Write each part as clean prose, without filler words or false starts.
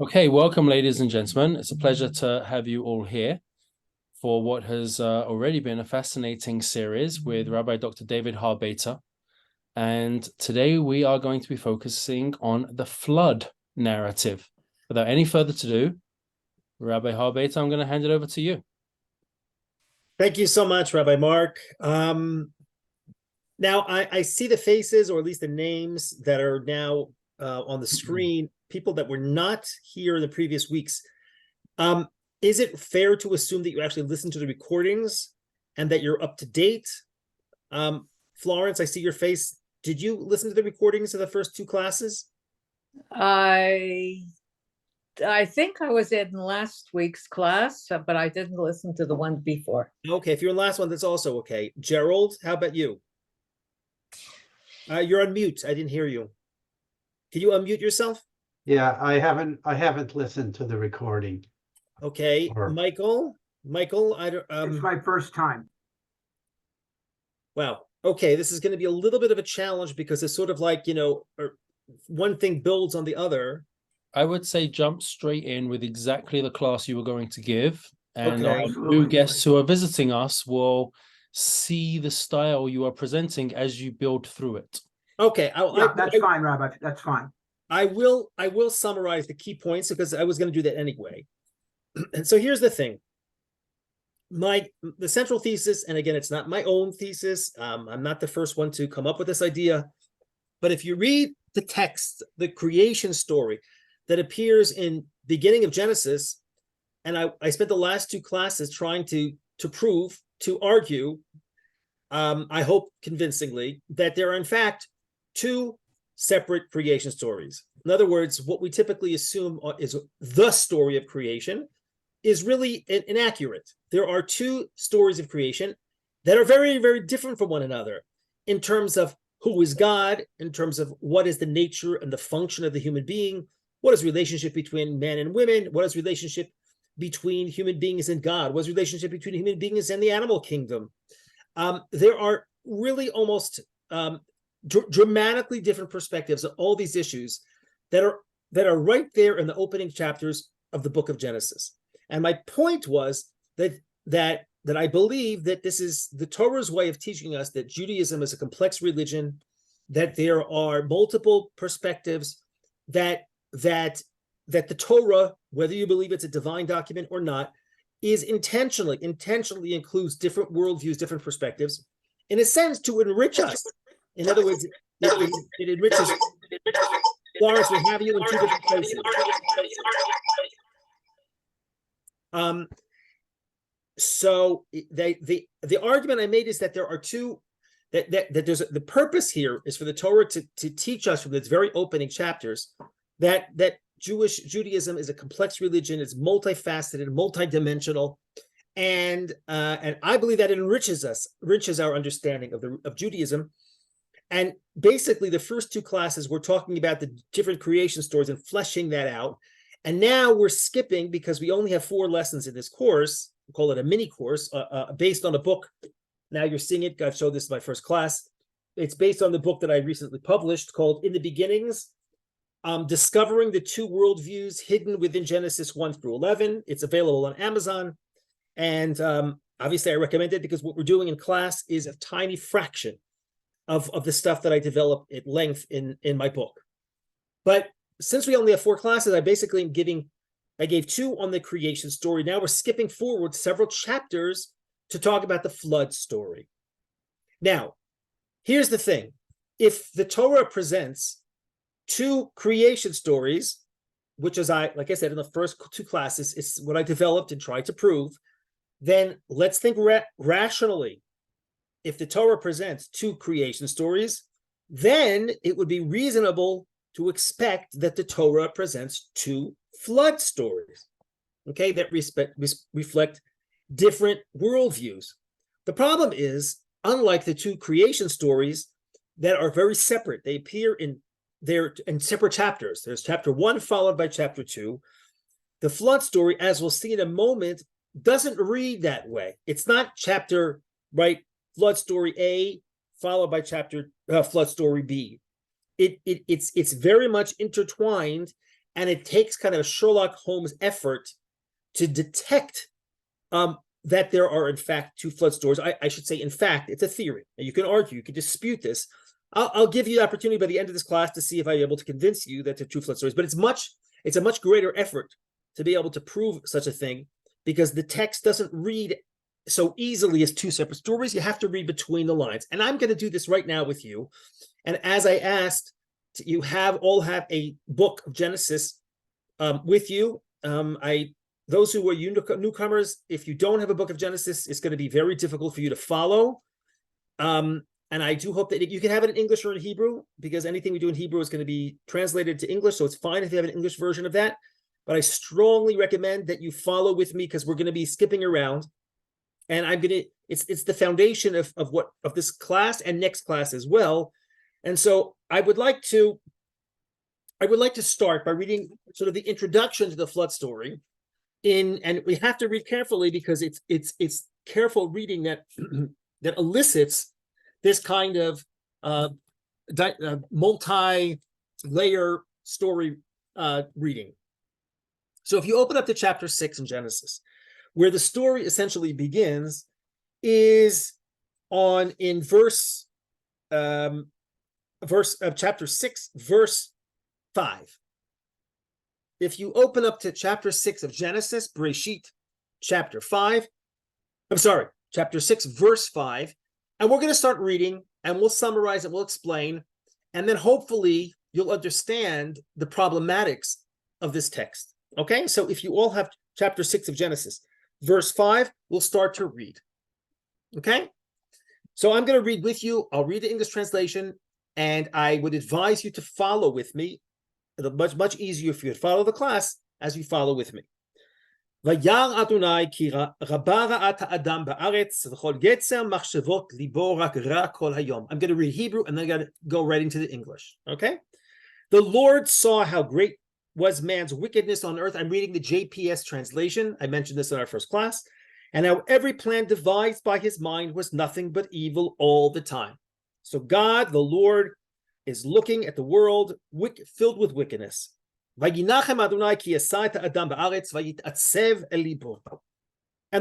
Okay, welcome, ladies and gentlemen. It's a pleasure to have you all here for what has already been a fascinating series with Rabbi Dr. David Harbater. And today we are going to be focusing on the flood narrative. Without any further ado, Rabbi Harbater, I'm going to hand it over to you. Thank you so much, Rabbi Mark. Now, I see the faces, or at least the names that are now on the screen, people that were not here in the previous weeks. Is it fair to assume that you actually listened to the recordings and that you're up to date? Florence, I see your face. Did you listen to the recordings of the first two classes? I think I was in last week's class, but I didn't listen to the one before. Okay, if you're in last one, that's also okay. Gerald, how about you? You're on mute. I didn't hear you. Can you unmute yourself? Yeah, I haven't listened to the recording. Okay, Michael, I don't. It's my first time. Wow. Okay, this is going to be a little bit of a challenge because it's sort of like, one thing builds on the other. I would say jump straight in with exactly the class you were going to give. And Okay. our new guests who are visiting us will see the style you are presenting as you build through it. Okay. That's fine, Rabbi. That's fine. I will summarize the key points because I was going to do that anyway. And so here's the thing. The central thesis, and again, it's not my own thesis. I'm not the first one to come up with this idea. But if you read the text, the creation story that appears in beginning of Genesis, and I spent the last two classes trying to prove, to argue, I hope convincingly, that there are in fact two separate creation stories. In other words, what we typically assume is the story of creation is really inaccurate. There are two stories of creation that are very, very different from one another in terms of who is God, in terms of what is the nature and the function of the human being, what is the relationship between men and women, what is the relationship between human beings and God, what is the relationship between human beings and the animal kingdom. There are really almost dramatically different perspectives on all these issues that are right there in the opening chapters of the book of Genesis. And my point was that I believe that this is the Torah's way of teaching us that Judaism is a complex religion, that there are multiple perspectives, that the Torah, whether you believe it's a divine document or not, is intentionally includes different worldviews, different perspectives, in a sense to enrich us. In other words, it enriches. Florence, we have you in two different places. So the argument I made is that there are two, that there's the purpose here is for the Torah to teach us from its very opening chapters that Judaism is a complex religion, it's multifaceted, multidimensional, and I believe that it enriches our understanding of Judaism. And basically, the first two classes we're talking about the different creation stories and fleshing that out. And now we're skipping, because we only have 4 lessons in this course, we call it a mini course, based on a book. Now you're seeing it. I've showed this in my first class. It's based on the book that I recently published called In the Beginnings, Discovering the Two Worldviews Hidden Within Genesis 1 through 11. It's available on Amazon. And obviously I recommend it because what we're doing in class is a tiny fraction of the stuff that I developed at length in my book. But since we only have 4 classes, I gave 2 on the creation story. Now we're skipping forward several chapters to talk about the flood story. Now, here's the thing. If the Torah presents 2 creation stories, which is like I said, in the first 2 classes, it's what I developed and tried to prove, then let's think rationally. If the Torah presents 2 creation stories, then it would be reasonable to expect that the Torah presents 2 flood stories, okay, that reflect different worldviews. The problem is, unlike the 2 creation stories that are very separate, they appear in separate chapters. There's chapter 1 followed by chapter 2. The flood story, as we'll see in a moment, doesn't read that way. It's not chapter, right, flood story A followed by chapter flood story B. It's very much intertwined, and it takes kind of a Sherlock Holmes effort to detect that there are in fact two flood stories. I should say, in fact, it's a theory. You can argue, you can dispute this. I'll give you the opportunity by the end of this class to see if I'm able to convince you that they're two flood stories. But it's a much greater effort to be able to prove such a thing, because the text doesn't read so easily as two separate stories. You have to read between the lines. And I'm going to do this right now with you. And as I asked, you all have a book of Genesis with you. Those who are newcomers, if you don't have a book of Genesis, it's going to be very difficult for you to follow. And I do hope that you can have it in English or in Hebrew, because anything we do in Hebrew is going to be translated to English. So it's fine if you have an English version of that. But I strongly recommend that you follow with me, because we're going to be skipping around. And it's the foundation of this class and next class as well. And so I would like to start by reading sort of the introduction to the flood story. And we have to read carefully, because it's careful reading that that elicits this kind of multi-layer story reading. So if you open up to chapter 6 in Genesis, where the story essentially begins, is in verse of chapter 6, verse 5. If you open up to chapter 6 of Genesis, Bereshit, chapter 6, verse 5, and we're going to start reading, and we'll summarize and we'll explain, and then hopefully you'll understand the problematics of this text. Okay, so if you all have chapter 6 of Genesis, verse 5, we'll start to read. Okay, so I'm going to read with you. I'll read the English translation, and I would advise you to follow with me. It'll be much easier for you to follow the class as you follow with me. וירא אדוני כי רבה רעת האדם בארץ וכל יצר מחשבות ליבו רק רע כל היום. I'm going to read Hebrew and then I'm going to go right into the English. Okay? The Lord saw how great was man's wickedness on earth. I'm reading the JPS translation. I mentioned this in our first class. And how every plan devised by his mind was nothing but evil all the time. So God, the Lord, is looking at the world filled with wickedness. And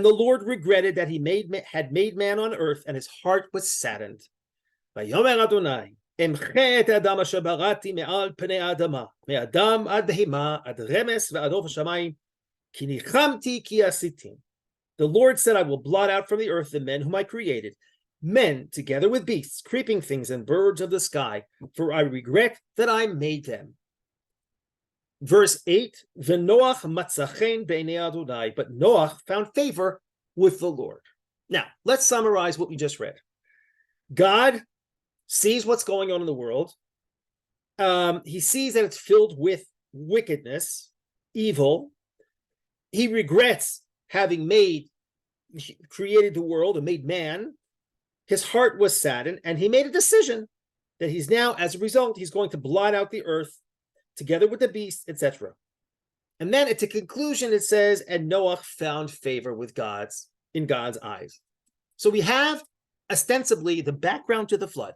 the Lord regretted that he had made man on earth, and his heart was saddened. אמחה את האדם אשר בראתי מעל פני האדמה, מאדם עד בהמה, עד רמס ועד עוף השמיים, כי ניחמתי כי עשיתים. The Lord said, I will blot out from the earth the men whom I created, men together with beasts, creeping things, and birds of the sky, for I regret that I made them. Verse 8, V'noach matzachen b'nei Adonai, but Noach found favor with the Lord. Now, let's summarize what we just read. God sees what's going on in the world. He sees that it's filled with wickedness, evil. He regrets having created the world and made man. His heart was saddened, and he made a decision that he's now, as a result, he's going to blot out the earth together with the beasts, etc. And then at the conclusion, it says, and Noah found favor in God's eyes. So we have ostensibly the background to the flood.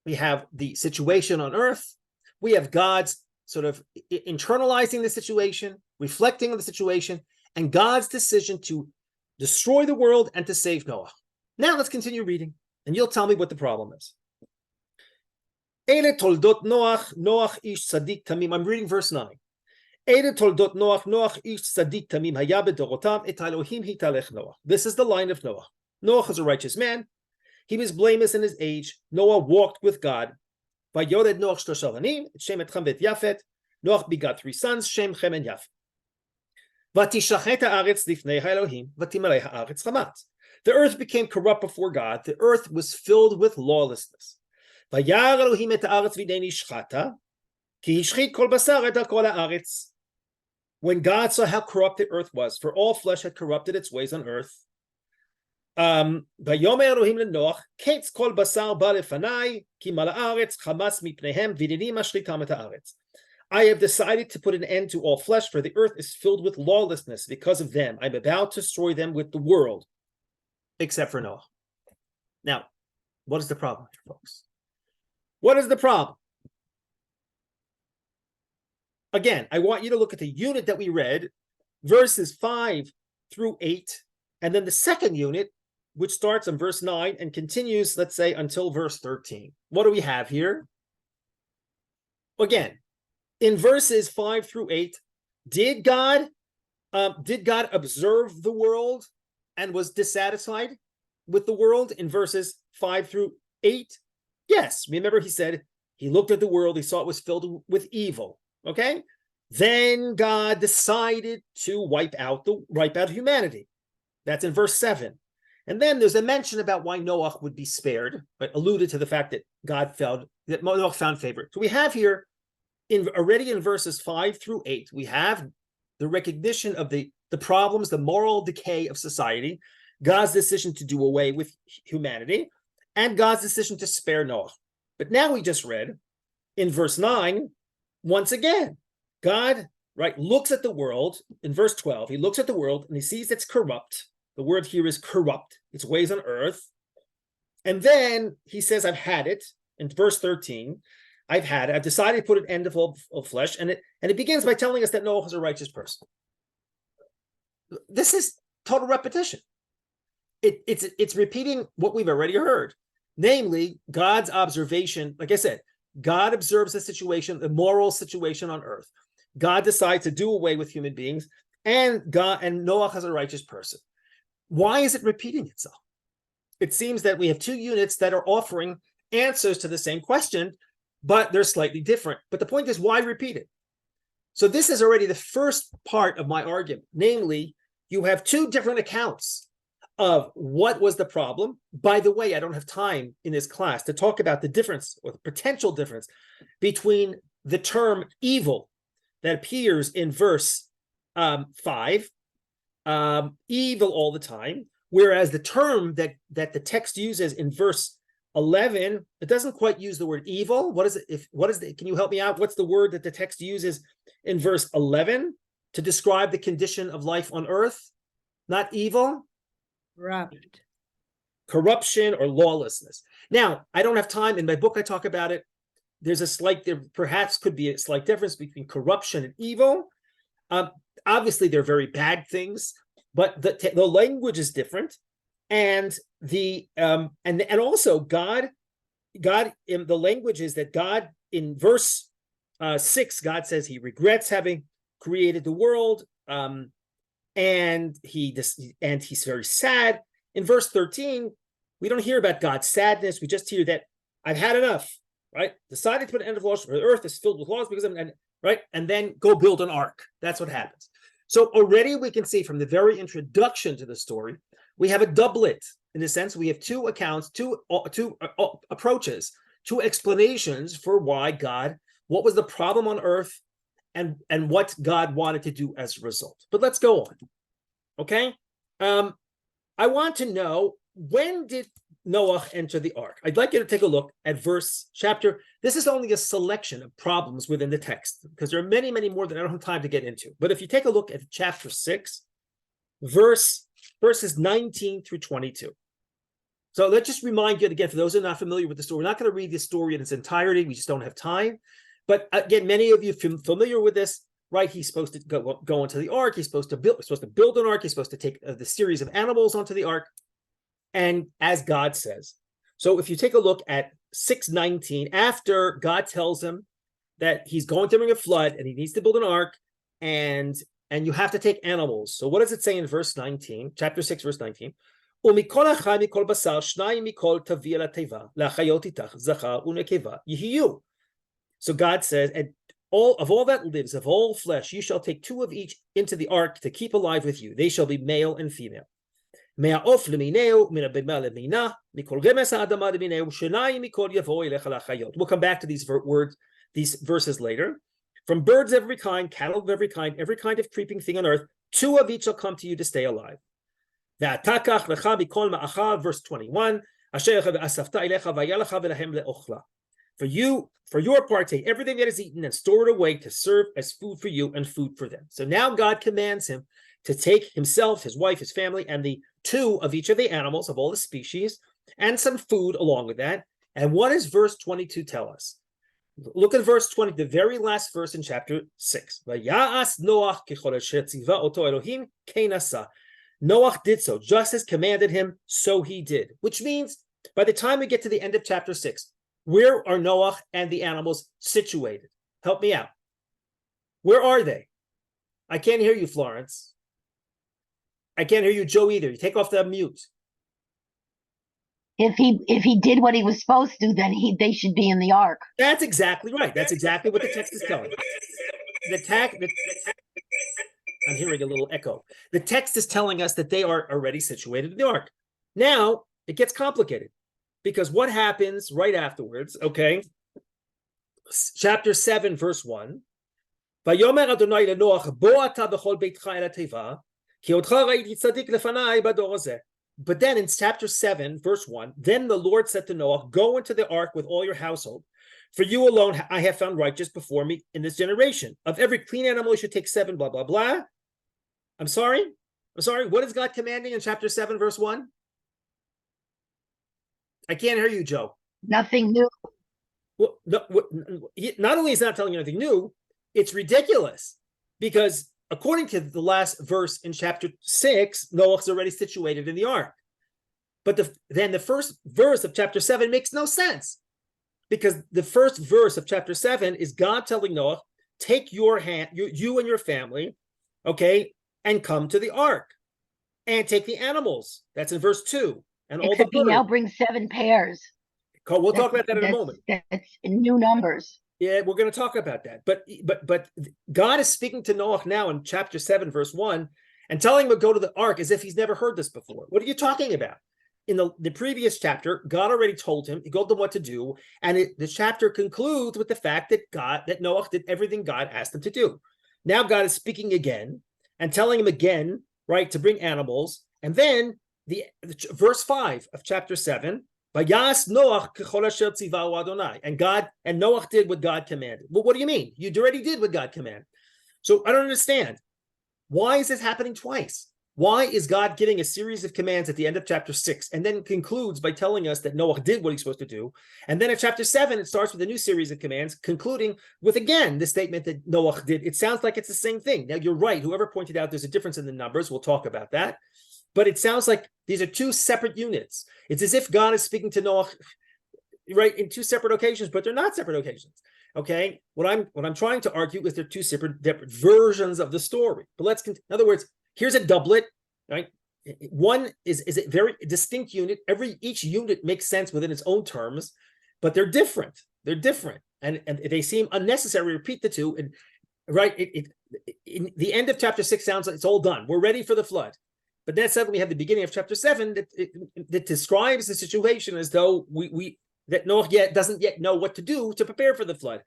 We have the situation on earth. We have God's sort of internalizing the situation, reflecting on the situation, and God's decision to destroy the world and to save Noah. Now let's continue reading, and you'll tell me what the problem is. Ele toldot Noach, Noach ish tzaddik tamim. I'm reading verse 9. Ele toldot Noach, Noach ish tzaddik tamim haya bedorotav et Elohim hitalech Noach. This is the line of Noah. Noach is a righteous man. He was blameless in his age. Noah walked with God. Vayored Noach shlosha banim, et Shem et Cham v'et Yafet. Noach begot 3 sons, Shem, Chem, and Yafet. Vatishachet haaretz lifnei Elohim, vatimalei haaretz chamat. The earth became corrupt before God. The earth was filled with lawlessness. Vayar Elohim et haaretz v'nei nishchata, ki hishchit kol basar et kol haaretz. When God saw how corrupt the earth was, for all flesh had corrupted its ways on earth, ויאמר אלוהים לנוח, קץ כל בשר בא לפניי, כי מלא הארץ חמס מפניהם, והנני משחיתם את הארץ. I have decided to put an end to all flesh, for the earth is filled with lawlessness because of them. I'm about to destroy them with the world, except for Noah. Now, what is the problem here, folks? What is the problem? again, I want you to look at the unit that we read, verses 5 through 8, and then the second unit, which starts on verse 9 and continues, let's say, until verse 13. What do we have here? Again, in verses 5 through 8, did God observe the world and was dissatisfied with the world in verses 5 through 8? Yes. Remember, he said he looked at the world, he saw it was filled with evil. Okay. Then God decided to wipe out humanity. That's in verse 7. And then there's a mention about why Noah would be spared, but alluded to the fact that Noah found favor. So we have here already in verses 5 through 8, we have the recognition of the problems, the moral decay of society, God's decision to do away with humanity, and God's decision to spare Noah. But now we just read in verse 9, once again, God, looks at the world. In verse 12, he looks at the world and he sees it's corrupt. The word here is corrupt, its ways on earth. And then he says, I've had it. In verse 13, I've decided to put an end of all flesh. And it begins by telling us that Noah was a righteous person. This is total repetition. It's repeating what we've already heard, namely God's observation. Like I said, God observes the situation, the moral situation on earth. God decides to do away with human beings, and Noah is a righteous person. Why is it repeating itself? It seems that we have two units that are offering answers to the same question, but they're slightly different. But the point is, why repeat it? So this is already the first part of my argument. Namely, you have two different accounts of what was the problem. By the way, I don't have time in this class to talk about the difference or the potential difference between the term evil that appears in verse 5, evil all the time, whereas the term that the text uses in verse 11, it doesn't quite use the word evil. What is it? Can you help me out? What's the word that the text uses in verse 11 to describe the condition of life on earth? Not evil. Corruption or lawlessness. Now, I don't have time. In my book, I talk about it. There perhaps could be a slight difference between corruption and evil. Obviously, they're very bad things, but the language is different, and also God in the language is that God in verse 6, God says he regrets having created the world, and he's very sad. In verse 13, we don't hear about God's sadness. We just hear that I've had enough. Right? Decided to put an end of laws, for the earth is filled with laws because of, and then go build an ark. That's what happens. So already we can see from the very introduction to the story, we have a doublet. In a sense, we have two accounts, two approaches, two explanations for what was the problem on earth, and what God wanted to do as a result. But let's go on. Okay? I want to know, when did Noah enter the ark? I'd like you to take a look at chapter. This is only a selection of problems within the text, because there are many, many more that I don't have time to get into. But if you take a look at chapter 6, verses 19 through 22. So let's just remind you again, for those who are not familiar with the story, we're not going to read the story in its entirety. We just don't have time. But again, many of you are familiar with this, right? He's supposed to go into the ark. He's supposed to build an ark. He's supposed to take the series of animals onto the ark. And as God says, so if you take a look at 6:19, after God tells him that he's going to bring a flood and he needs to build an ark, and you have to take animals. So what does it say in verse 19, chapter 6, verse 19? So God says, and all that lives, of all flesh, you shall take two of each into the ark to keep alive with you. They shall be male and female. We'll come back to these verses later. From birds of every kind, cattle of every kind of creeping thing on earth, two of each shall come to you to stay alive. Verse 21. For your part, take everything that is eaten and store it away to serve as food for you and food for them. So now God commands him to take himself, his wife, his family, and the two of each of the animals of all the species, and some food along with that. And what does verse 22 tell us? Look at verse 20, the very last verse in chapter 6. Vaya'as Noach kechol asher tziva oto Elohim kein asa. Noach did so, just as commanded him, so he did. Which means, by the time we get to the end of chapter 6, where are Noach and the animals situated? Help me out. Where are they? I can't hear you, Florence. I can't hear you, Joe, either. You take off the mute. If he did what he was supposed to, then they should be in the ark. That's exactly right. That's exactly what the text is telling. I'm hearing a little echo. The text is telling us that they are already situated in the ark. Now, it gets complicated because what happens right afterwards, okay? Chapter 7, verse 1. Vayomer Adonai leNoach, bo ata b'chol beitcha el hateva, ki otcha ra'iti tzadik lefanai b'dor hazeh. But then in chapter 7, verse 1, then the Lord said to Noah, go into the ark with all your household. For you alone I have found righteous before me in this generation. Of every clean animal you should take 7, blah, blah, blah. I'm sorry. What is God commanding in chapter 7, verse 1? I can't hear you, Joe. Nothing new. Well, not only is he not telling you anything new, it's ridiculous because according to the last verse in chapter 6, Noah's already situated in the ark. But then the first verse of chapter 7 makes no sense because the first verse of chapter 7 is God telling Noah, take your hand, you and your family, okay, and come to the ark and take the animals. That's in verse 2. And all the Except he now brings 7 pairs. We'll talk about that in a moment. That's new numbers. Yeah, we're going to talk about that. But God is speaking to Noah now in chapter 7, verse 1, and telling him to go to the ark as if he's never heard this before. What are you talking about? In the previous chapter, God already told him, he told them what to do, and the chapter concludes with the fact that Noah did everything God asked him to do. Now God is speaking again and telling him again, right, to bring animals. And then the verse 5 of chapter 7, Vayas Noach kechol asher tzivahu Adonai. And Noach did what God commanded. Well, what do you mean? You already did what God commanded. So I don't understand. Why is this happening twice? Why is God giving a series of commands at the end of chapter 6 and then concludes by telling us that Noach did what he's supposed to do? And then at chapter 7, it starts with a new series of commands, concluding with, again, the statement that Noach did. It sounds like it's the same thing. Now, you're right. Whoever pointed out there's a difference in the numbers, we'll talk about that. But it sounds like these are two separate units. It's as if God is speaking to Noah, right, in two separate occasions, but they're not separate occasions. Okay, what I'm trying to argue is they're two separate versions of the story. But in other words, here's a doublet, right? One is a very distinct unit. Each unit makes sense within its own terms, but they're different. And they seem unnecessary to repeat the two. And right, in the end of chapter 6 sounds like it's all done. We're ready for the flood. But then suddenly we have the beginning of chapter 7 that describes the situation as though that Noah doesn't yet know what to do to prepare for the flood.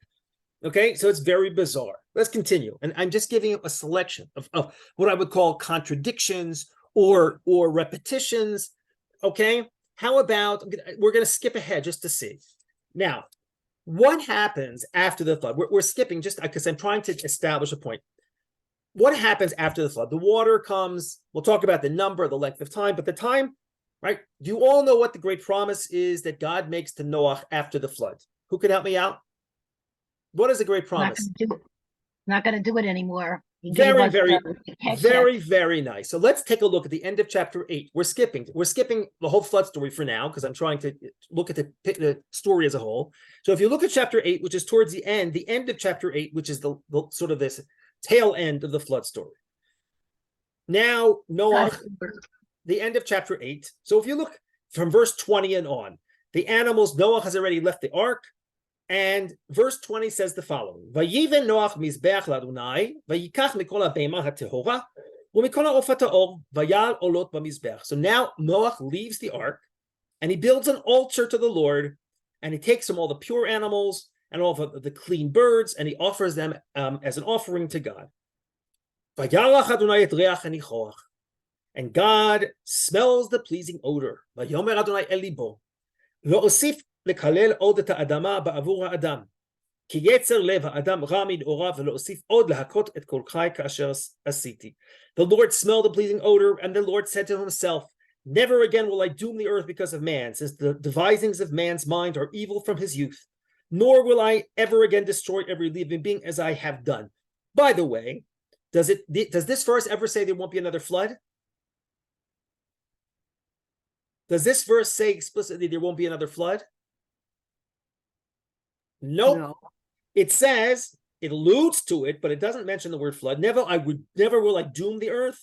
Okay, so it's very bizarre. Let's continue. And I'm just giving you a selection of what I would call contradictions or repetitions. Okay, how about, we're going to skip ahead just to see. Now, what happens after the flood? We're skipping just because I'm trying to establish a point. What happens after the flood? The water comes. We'll talk about the number, the length of time, but the time, right? Do you all know what the great promise is that God makes to Noah after the flood? Who can help me out? What is the great promise? Not going to do it anymore. Very, very nice. So let's take a look at the end of chapter 8. We're skipping the whole flood story for now because I'm trying to look at the story as a whole. So if you look at chapter 8, which is towards the end of chapter 8, which is the sort of this tail end of the flood story. Now, Noah, the end of chapter 8. So if you look from verse 20 and on, the animals, Noah has already left the ark, and verse 20 says the following: Vayiven Noach mizbeach l'Adonai, vayikach mikol ha'beima ha'tehora, u'mikol ha'ofat ha'or, vayal olot b'mizbeach. So now Noach leaves the ark, and he builds an altar to the Lord, and he takes from all the pure animals and all of the clean birds, and he offers them as an offering to God. And God smells the pleasing odor. The Lord smelled the pleasing odor, and the Lord said to himself, never again will I doom the earth because of man, since the devisings of man's mind are evil from his youth. nor will I ever again destroy every living being as I have done. By the way, does this verse ever say there won't be another flood? Does this verse say explicitly there won't be another flood? Nope. No. It says, it alludes to it, but it doesn't mention the word flood. Never will I doom the earth.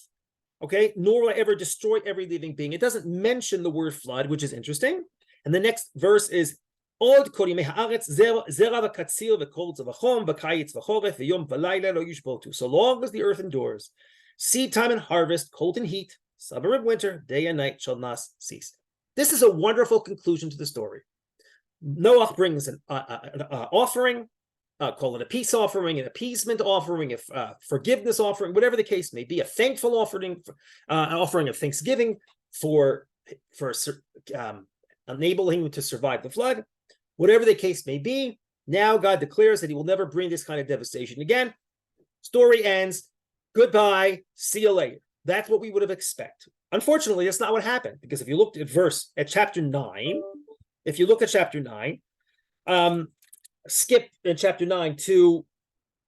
Okay, nor will I ever destroy every living being. It doesn't mention the word flood, which is interesting. And the next verse is Od korimei haaretz zera v'katzir v'kol tzavachom v'kayitz v'choref v'yom v'layla lo yishbotu. So long as the earth endures, seed time and harvest, cold and heat, summer and winter, day and night shall not cease. This is a wonderful conclusion to the story. Noah brings an offering, call it a peace offering, an appeasement offering, a forgiveness offering, whatever the case may be, a thankful offering, an offering of thanksgiving for enabling him to survive the flood, whatever the case may be. Now God declares that he will never bring this kind of devastation again. Story ends. Goodbye. See you later. That's what we would have expected. Unfortunately, that's not what happened, because if you looked at chapter 9, if you look at chapter 9, skip in chapter 9 to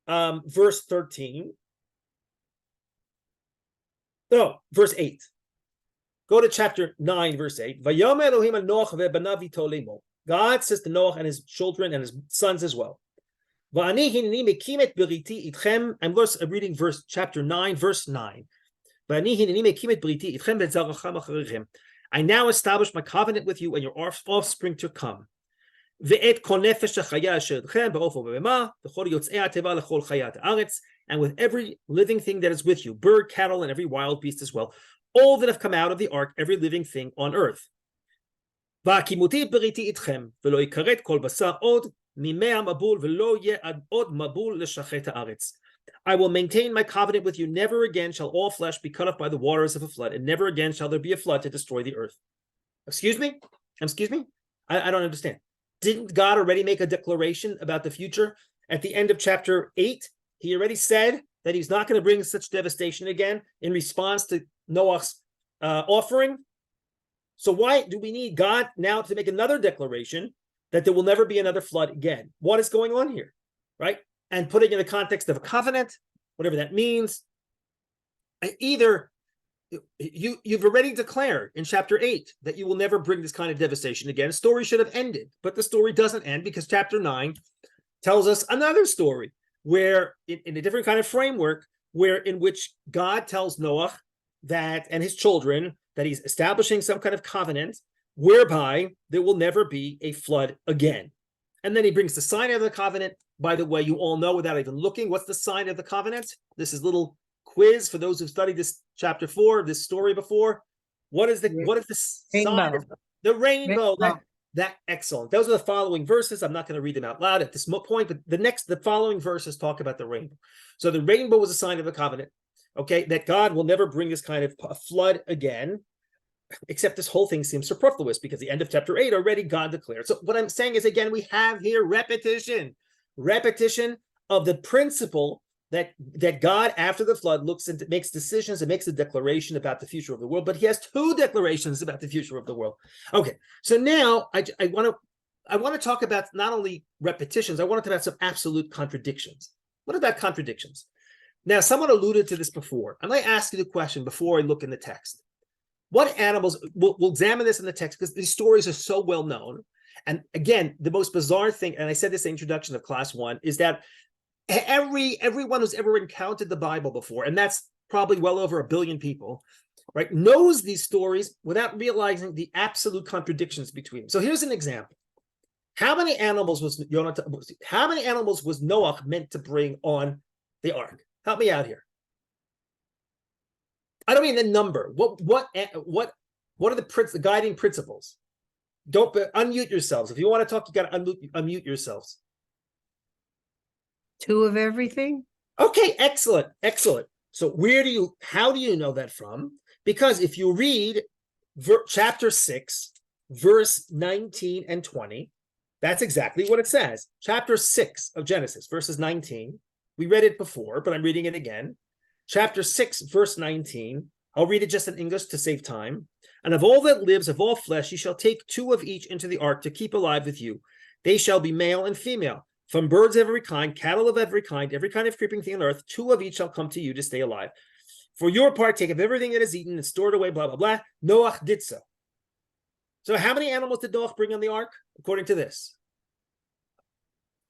verse 13. No, verse 8. Go to chapter 9, verse 8. God says to Noah and his children and his sons as well. I'm reading chapter 9, verse 9. I now establish my covenant with you and your offspring to come. And with every living thing that is with you, bird, cattle, and every wild beast as well, all that have come out of the ark, every living thing on earth. I will maintain my covenant with you. Never again shall all flesh be cut off by the waters of a flood, and never again shall there be a flood to destroy the earth. Excuse me? I don't understand. Didn't God already make a declaration about the future? At the end of chapter 8, he already said that he's not going to bring such devastation again in response to Noah's offering. So why do we need God now to make another declaration that there will never be another flood again? What is going on here, right? And putting in the context of a covenant, whatever that means. Either you've already declared in chapter 8 that you will never bring this kind of devastation again. The story should have ended, but the story doesn't end, because chapter 9 tells us another story where, in a different kind of framework, in which God tells Noah that and his children that he's establishing some kind of covenant whereby there will never be a flood again. And then he brings the sign of the covenant. By the way, you all know without even looking, what's the sign of the covenant? This is a little quiz for those who've studied this chapter 4, this story before. What is the sign? The rainbow. That excellent. Those are the following verses. I'm not going to read them out loud at this point, but the following verses talk about the rainbow. So the rainbow was a sign of the covenant. Okay, that God will never bring this kind of flood again. Except this whole thing seems superfluous, because the end of chapter 8 already God declared. So what I'm saying is, again, we have here repetition of the principle that God, after the flood, looks and makes decisions and makes a declaration about the future of the world. But he has two declarations about the future of the world. Okay, so now I want to talk about not only repetitions, I want to talk about some absolute contradictions. What about contradictions? Now, someone alluded to this before. I might ask you the question before I look in the text. What animals, we'll examine this in the text, because these stories are so well known. And again, the most bizarre thing, and I said this in the introduction of class 1, is that everyone who's ever encountered the Bible before, and that's probably well over 1 billion people, right, knows these stories without realizing the absolute contradictions between them. So here's an example. How many animals was Noah meant to bring on the ark? Help me out here. I don't mean the number. What are the guiding principles? Don't unmute yourselves. If you want to talk, you got to unmute yourselves. 2 of everything. Okay, excellent. So how do you know that from? Because if you read chapter 6, verse 19 and 20, that's exactly what it says. Chapter 6 of Genesis, verses 19. We read it before, but I'm reading it again. Chapter 6, verse 19. I'll read it just in English to save time. And of all that lives, of all flesh, you shall take 2 of each into the ark to keep alive with you. They shall be male and female. From birds of every kind, cattle of every kind of creeping thing on earth, 2 of each shall come to you to stay alive. For your part, take of everything that is eaten and stored away, blah, blah, blah. Noach did so. So how many animals did Noach bring on the ark, according to this?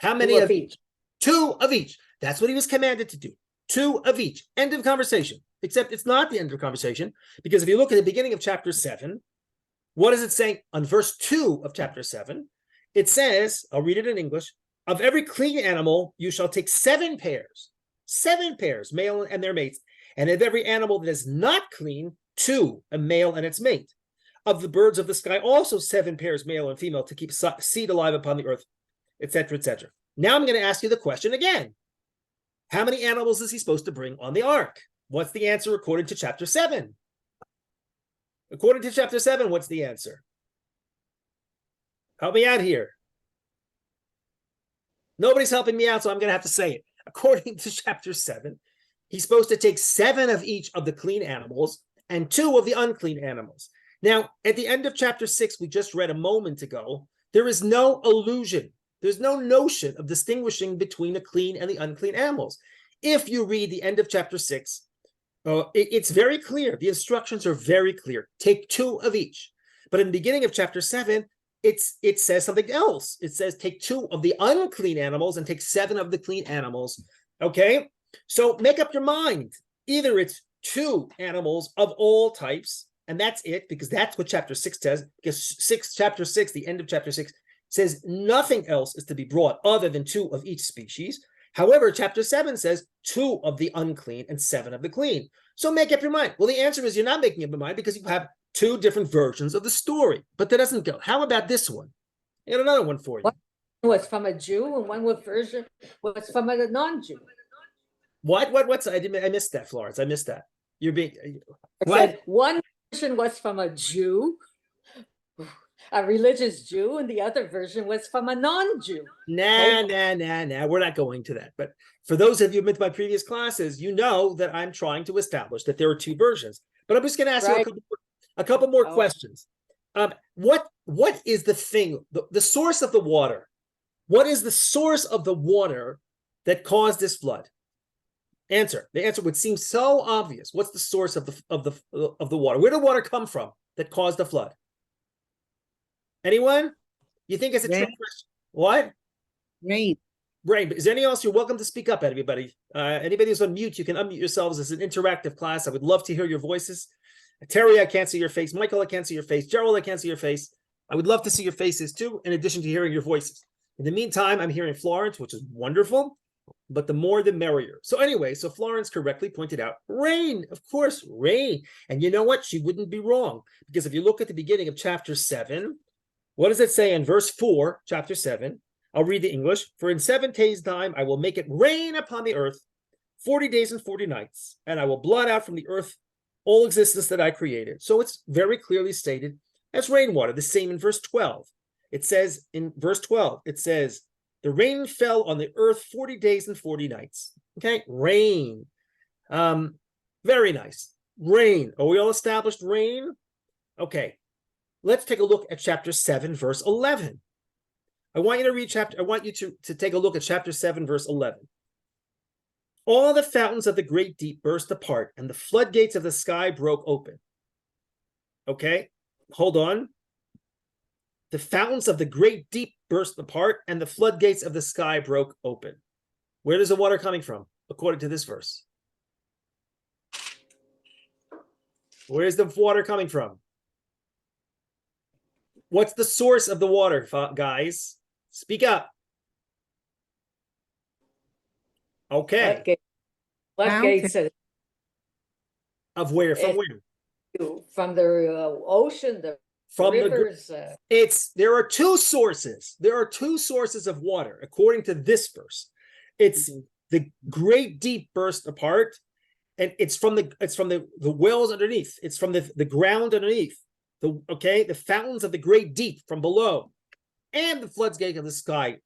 How many of each? 2 of each. That's what he was commanded to do. 2 of each. End of conversation. Except it's not the end of conversation, because if you look at the beginning of chapter 7, what does it say on verse 2 of chapter 7? It says, I'll read it in English, of every clean animal, you shall take 7 pairs, male and their mates. And of every animal that is not clean, 2, a male and its mate. Of the birds of the sky, also 7 pairs, male and female, to keep seed alive upon the earth, etc., etc. Now I'm going to ask you the question again. How many animals is he supposed to bring on the ark? What's the answer according to chapter 7? According to chapter 7, what's the answer? Help me out here. Nobody's helping me out, so I'm going to have to say it. According to chapter 7, he's supposed to take 7 of each of the clean animals and 2 of the unclean animals. Now, at the end of chapter 6, we just read a moment ago, there is no allusion. There's no notion of distinguishing between the clean and the unclean animals. If you read the end of chapter 6, it's very clear. The instructions are very clear. Take 2 of each. But in the beginning of chapter 7, it says something else. It says take 2 of the unclean animals and take 7 of the clean animals. Okay? So make up your mind. Either it's 2 animals of all types, and that's it, because that's what chapter 6 says. Because chapter 6, the end of chapter 6, says nothing else is to be brought other than 2 of each species. However, chapter 7 says 2 of the unclean and 7 of the clean. So make up your mind. Well, the answer is you're not making up your mind because you have 2 different versions of the story. But that doesn't go. How about this one? I got another one for you. One was from a Jew and one was from a non-Jew. What's I missed that, Florence. I missed that. You're being I said one version was from a Jew, a religious Jew, and the other version was from a non-Jew. Nah. We're not going to that. But for those of you who've been to my previous classes, you know that I'm trying to establish that there are 2 versions. But I'm just going to ask you a couple more questions. What is the thing, the source of the water? What is the source of the water that caused this flood? Answer. The answer would seem so obvious. What's the source of the water? Where did water come from that caused the flood? Anyone? You think it's a trick question? What? Rain. Rain. Is there anyone else? You're welcome to speak up, everybody. Anybody who's on mute, you can unmute yourselves. It's an interactive class. I would love to hear your voices. Terry, I can't see your face. Michael, I can't see your face. Gerald, I can't see your face. I would love to see your faces too, in addition to hearing your voices. In the meantime, I'm hearing Florence, which is wonderful, but the more the merrier. So anyway, so Florence correctly pointed out rain, of course, rain. And you know what? She wouldn't be wrong, because if you look at the beginning of chapter 7, what does it say in verse 4, chapter 7? I'll read the English. For in 7 days' time, I will make it rain upon the earth 40 days and 40 nights, and I will blot out from the earth all existence that I created. So it's very clearly stated as rainwater. The same in verse 12. It says in verse 12, it says, the rain fell on the earth 40 days and 40 nights. Okay, rain. Very nice. Rain. Are we all established rain? Okay, let's take a look at chapter 7, verse 11. I want you to take a look at chapter 7, verse 11. All the fountains of the great deep burst apart, and the floodgates of the sky broke open. Okay, hold on. The fountains of the great deep burst apart, and the floodgates of the sky broke open. Where is the water coming from, according to this verse? Where is the water coming from? What's the source of the water, guys? Speak up. Okay. Floodgates of where? From where? From the ocean, the rivers. There are 2 sources. There are 2 sources of water, according to this verse. It's the great deep burst apart, and it's from the wells underneath. It's from the ground underneath. The fountains of the great deep from below, and the floodgate of the sky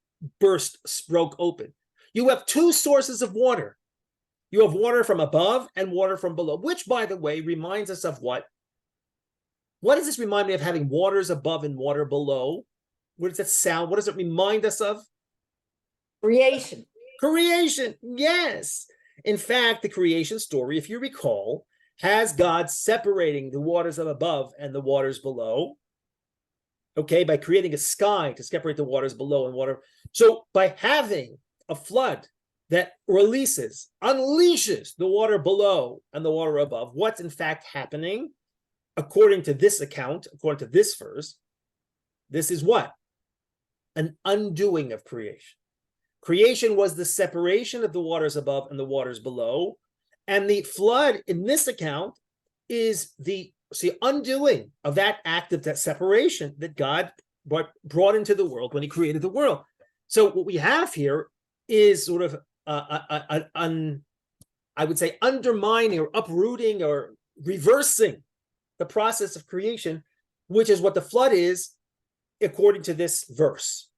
broke open. You have 2 sources of water. You have water from above and water from below, which, by the way, reminds us of what? What does this remind me of, having waters above and water below? What does that sound? What does it remind us of? Creation. Creation, yes. In fact, the creation story, if you recall, has God separating the waters of above and the waters below, okay, by creating a sky to separate the waters below and water. So by having a flood that unleashes the water below and the water above, what's in fact happening, according to this account, according to this verse, this is what? An undoing of creation. Creation was the separation of the waters above and the waters below. And the flood in this account is the undoing of that act of that separation that God brought into the world when he created the world. So what we have here is sort of, I would say, undermining or uprooting or reversing the process of creation, which is what the flood is according to this verse.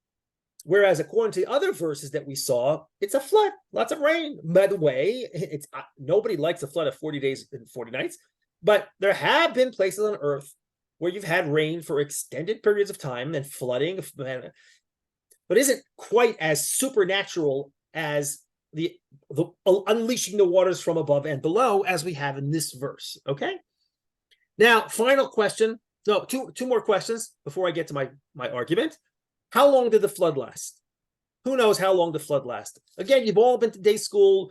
Whereas according to the other verses that we saw, it's a flood, lots of rain. By the way, it's nobody likes a flood of 40 days and 40 nights, but there have been places on earth where you've had rain for extended periods of time and flooding, but isn't quite as supernatural as the unleashing the waters from above and below as we have in this verse. Okay. Now, final question. No, two more questions before I get to my argument. How long did the flood last? Who knows how long the flood lasted? Again, you've all been to day school,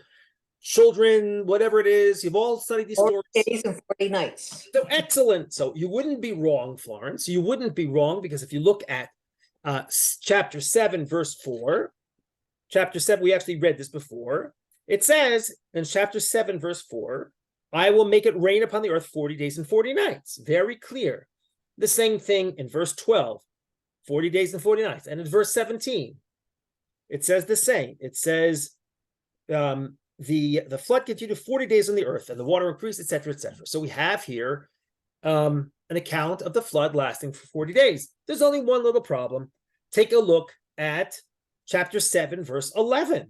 children, whatever it is. You've all studied these 40 stories. days and 40 nights. So excellent. So you wouldn't be wrong, Florence. You wouldn't be wrong, because if you look at chapter 7, verse 4, chapter 7, we actually read this before. It says in chapter 7, verse 4, I will make it rain upon the earth 40 days and 40 nights. Very clear. The same thing in verse 12. 40 days and 40 nights. And in verse 17, it says the same. It says the flood continued 40 days on the earth, and the water increased, etc., etc. So we have here an account of the flood lasting for 40 days. There's only one little problem. Take a look at chapter 7, verse 11.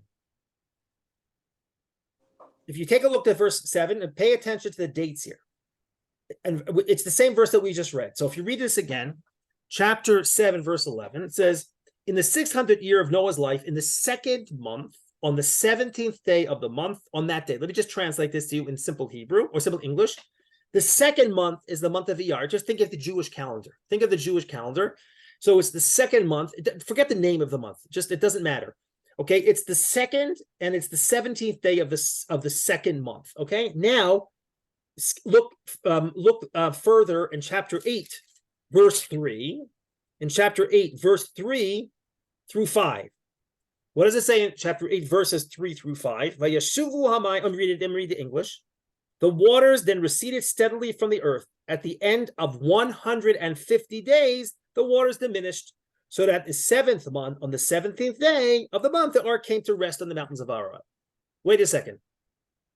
If you take a look at verse 7 and pay attention to the dates here, and it's the same verse that we just read. So if you read this again, chapter 7, verse 11, it says, in the 600th year of Noah's life, in the second month, on the 17th day of the month, on that day. Let me just translate this to you in simple Hebrew or simple English. The second month is the month of Iyar. Just think of the Jewish calendar. Think of the Jewish calendar. So it's the second month. Forget the name of the month. Just, it doesn't matter. Okay, it's the second and it's the 17th day of the second month. Okay, now look further in chapter 8. Verse 3, in chapter 8, verse 3 through 5. What does it say in chapter 8, verses 3 through 5? Vayashuvu hamayim, I'm reading the English. The waters then receded steadily from the earth. At the end of 150 days, the waters diminished, so that the seventh month, on the 17th day of the month, the ark came to rest on the mountains of Ararat. Wait a second.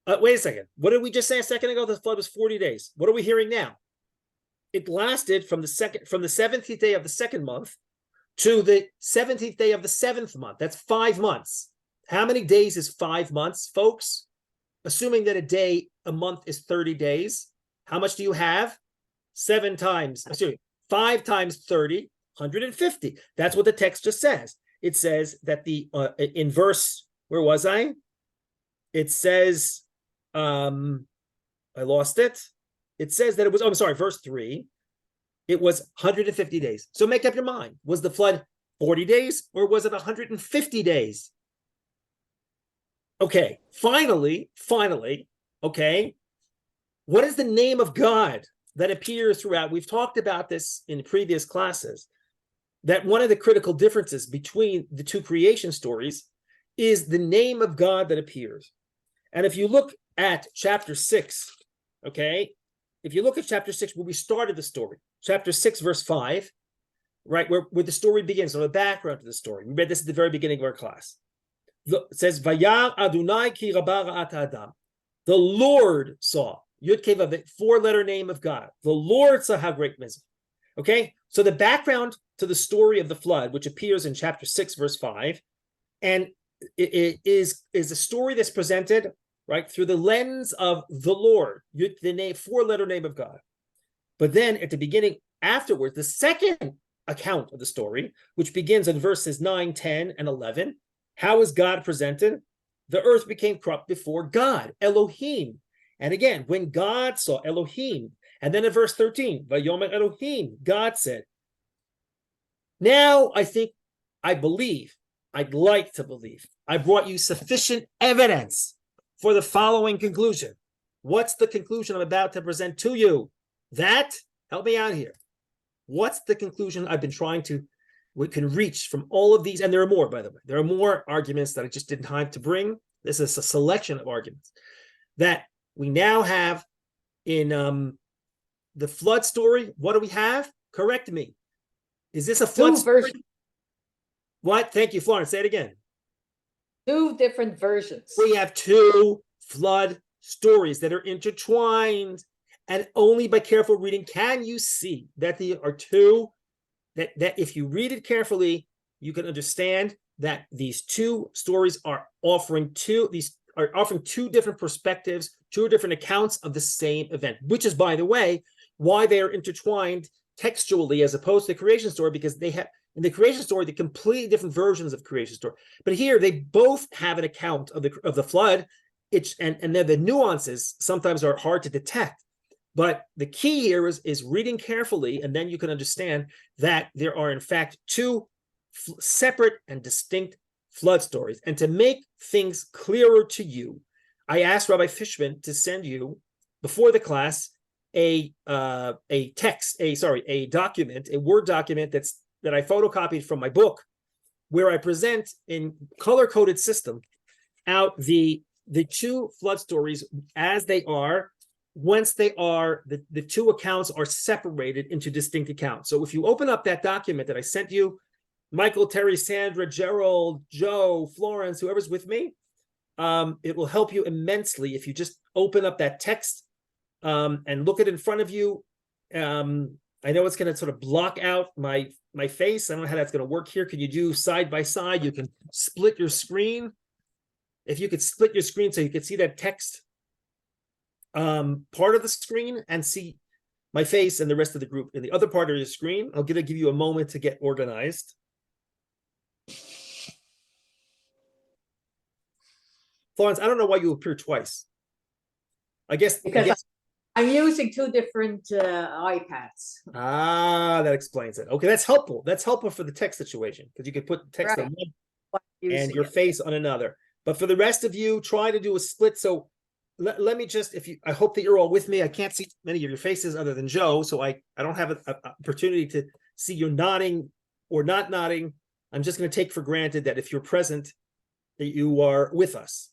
What did we just say a second ago? The flood was 40 days. What are we hearing now? It lasted from the 17th day of the second month to the 17th day of the seventh month. That's 5 months. How many days is 5 months, folks? Assuming that a month is 30 days. How much do you have? 5 times 30, 150. That's what the text just says. It says that in verse, where was I? It says, I lost it. It says that it was, verse 3, it was 150 days. So make up your mind. Was the flood 40 days or was it 150 days? Okay, finally, okay, what is the name of God that appears throughout? We've talked about this in previous classes, that one of the critical differences between the two creation stories is the name of God that appears. And if you look at chapter 6, okay, if you look at chapter 6, where we started the story, chapter 6, verse 5, right, where the story begins, or the background to the story. We read this at the very beginning of our class. It says, Vayar Adonai ki rabah ra'at Adam. The Lord saw, Yud Kei Vav, 4-letter name of God. The Lord saw how great misery. Okay, so the background to the story of the flood, which appears in chapter 6, verse 5, and it is a story that's presented, right, through the lens of the Lord, the name, 4-letter name of God. But then at the beginning, afterwards, the second account of the story, which begins in verses 9, 10, and 11. How is God presented? The earth became corrupt before God, Elohim. And again, when God saw Elohim, and then in verse 13, Vayomer Elohim, God said. Now I'd like to believe, I brought you sufficient evidence for the following conclusion. What's the conclusion I'm about to present to you? Help me out here. What's the conclusion we can reach from all of these? And there are more, by the way. There are more arguments that I just didn't have to bring. This is a selection of arguments that we now have in the flood story. What do we have? Correct me. Is this a flood story? What? Thank you, Florence. Say it again. 2 different versions. We have 2 flood stories that are intertwined, and only by careful reading can you see that there are 2, that if you read it carefully, you can understand that these 2 stories are offering 2 different perspectives, 2 different accounts of the same event, which is, by the way, why they are intertwined textually as opposed to the creation story, because they have in the creation story the completely different versions of creation story. But here they both have an account of the flood. And then the nuances sometimes are hard to detect. But the key here is reading carefully, and then you can understand that there are in fact 2 separate and distinct flood stories. And to make things clearer to you, I asked Rabbi Fishman to send you before the class a document, a Word document that I photocopied from my book, where I present in color-coded system out the 2 flood stories as they are, once they are, the 2 accounts are separated into distinct accounts. So if you open up that document that I sent you, Michael, Terry, Sandra, Gerald, Joe, Florence, whoever's with me, it will help you immensely if you just open up that text and look it in front of you. I know it's going to sort of block out my face. I don't know how that's going to work here. Can you do side by side? You can split your screen. If you could split your screen so you could see that text part of the screen and see my face and the rest of the group in the other part of your screen. I'm going to give you a moment to get organized. Florence, I don't know why you appear twice. I guess I'm using 2 different iPads. That explains it. Okay, that's helpful. That's helpful for the text situation, because you could put text on one and your face on another. But for the rest of you, try to do a split. So let me just, I hope that you're all with me. I can't see many of your faces other than Joe, so I don't have an opportunity to see you nodding or not nodding. I'm just going to take for granted that if you're present, that you are with us.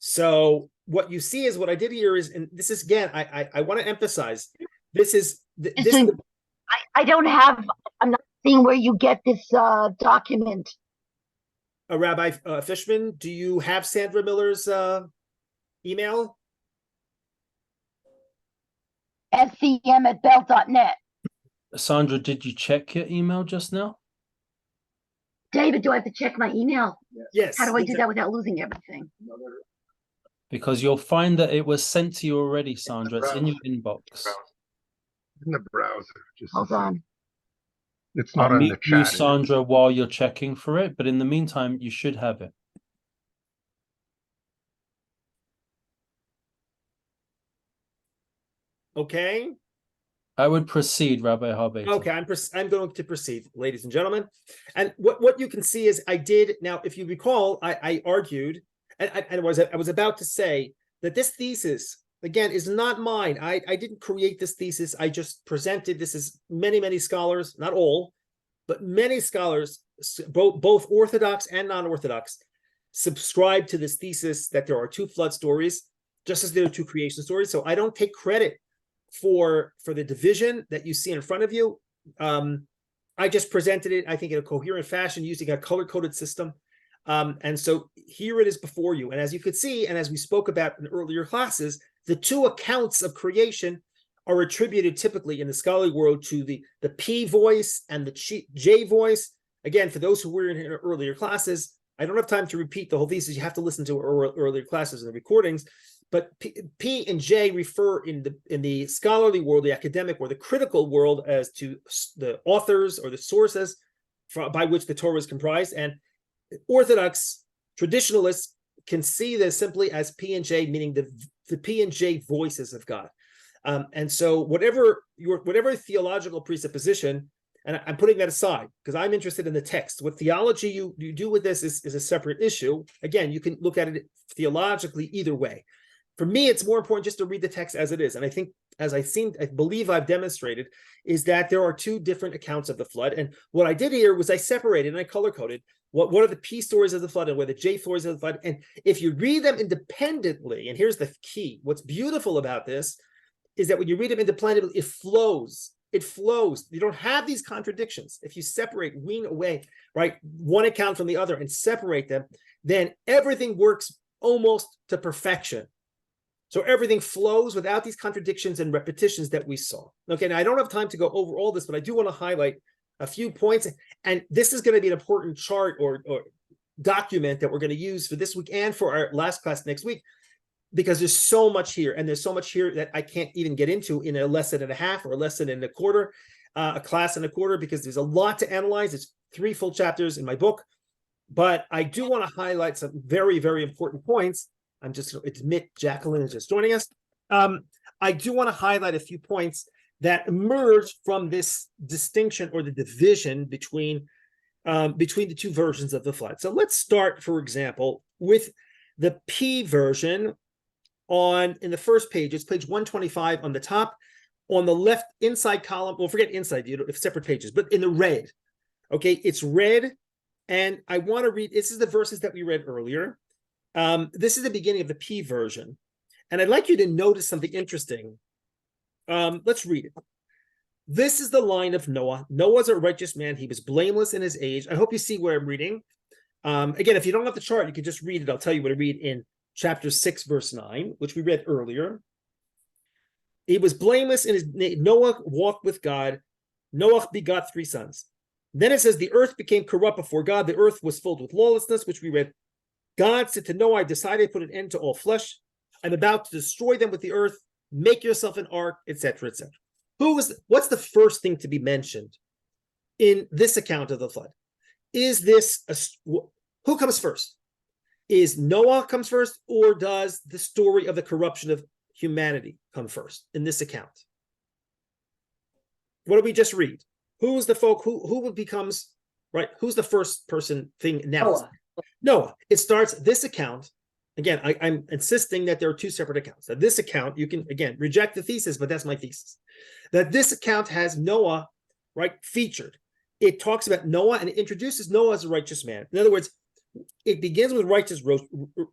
So what you see is what I did here is, and this is again, I want to emphasize, I'm not seeing where you get this document. Rabbi Fishman, do you have Sandra Miller's email? scm@bell.net. Sandra, did you check your email just now? David, do I have to check my email? Yes. How do I do that without losing everything? Because you'll find that it was sent to you already, Sandra. It's in your inbox. In the browser. Hold on. It's not I'll in the meet you, chat. Sandra, while you're checking for it. But in the meantime, you should have it. Okay. I would proceed, Rabbi Harbater. Okay, I'm going to proceed, ladies and gentlemen. And what you can see is I did. Now, if you recall, I argued, and I was about to say that this thesis, again, is not mine. I didn't create this thesis. I just presented. This is many scholars, not all, but many scholars, both Orthodox and non-Orthodox, subscribe to this thesis that there are 2 flood stories, just as there are 2 creation stories. So I don't take credit for the division that you see in front of you. I just presented it, I think, in a coherent fashion using a color-coded system. And so here it is before you. And as you could see, and as we spoke about in earlier classes, the 2 accounts of creation are attributed typically in the scholarly world to the P voice and the J voice. Again, for those who were in earlier classes, I don't have time to repeat the whole thesis. You have to listen to earlier classes and the recordings. but P and J refer in the scholarly world, the academic or the critical world, as to the authors or the sources by which the Torah is comprised. And Orthodox traditionalists can see this simply as P and J, meaning the P and J voices of God. And so whatever theological presupposition, and I'm putting that aside because I'm interested in the text. What theology you do with this is a separate issue. Again, you can look at it theologically either way. For me, it's more important just to read the text as it is. And I think, as I believe I've demonstrated, is that there are two different accounts of the flood. And what I did here was I separated and I color-coded what are the P stories of the flood and what are the J stories of the flood. And if you read them independently, and here's the key, what's beautiful about this is that when you read them independently, it flows. It flows. You don't have these contradictions. If you separate, wean away, right, one account from the other and separate them, then everything works almost to perfection. So everything flows without these contradictions and repetitions that we saw. Okay, now I don't have time to go over all this, but I do want to highlight a few points. And this is going to be an important chart or document that we're going to use for this week and for our last class next week, because there's so much here, and there's so much here that I can't even get into in a lesson and a half or a lesson and a quarter, a class and a quarter, because there's a lot to analyze. It's 3 full chapters in my book, but I do want to highlight some very, very important points. I'm just going to admit Jacqueline is just joining us. I do want to highlight a few points that emerge from this distinction or the division between the two versions of the flood. So let's start, for example, with the P version in the first page. It's page 125 on the top. On the left inside column, well, forget inside, if separate pages, but in the red. Okay, it's red, and I want to read, this is the verses that we read earlier. This is the beginning of the P version, and I'd like you to notice something interesting. Let's read it. This is the line of Noah. Noah's a righteous man. He was blameless in his age. I hope you see where I'm reading. Again, if you don't have the chart, you can just read it. I'll tell you what to read in chapter 6, verse 9, which we read earlier. He was blameless in his Noah walked with God. Noah begot 3 sons. Then it says the earth became corrupt before God. The earth was filled with lawlessness, which we read. God said to Noah, I decided to put an end to all flesh. I'm about to destroy them with the earth. Make yourself an ark, etc., etc. What's the first thing to be mentioned in this account of the flood? Is this who comes first? Is Noah comes first, or does the story of the corruption of humanity come first in this account? What did we just read? Who's the folk who becomes right? Who's the first person thing announced? Noah. It starts this account. Again, I'm insisting that there are 2 separate accounts. That this account, you can, again, reject the thesis, but that's my thesis. That this account has Noah, right, featured. It talks about Noah and it introduces Noah as a righteous man. In other words, it begins with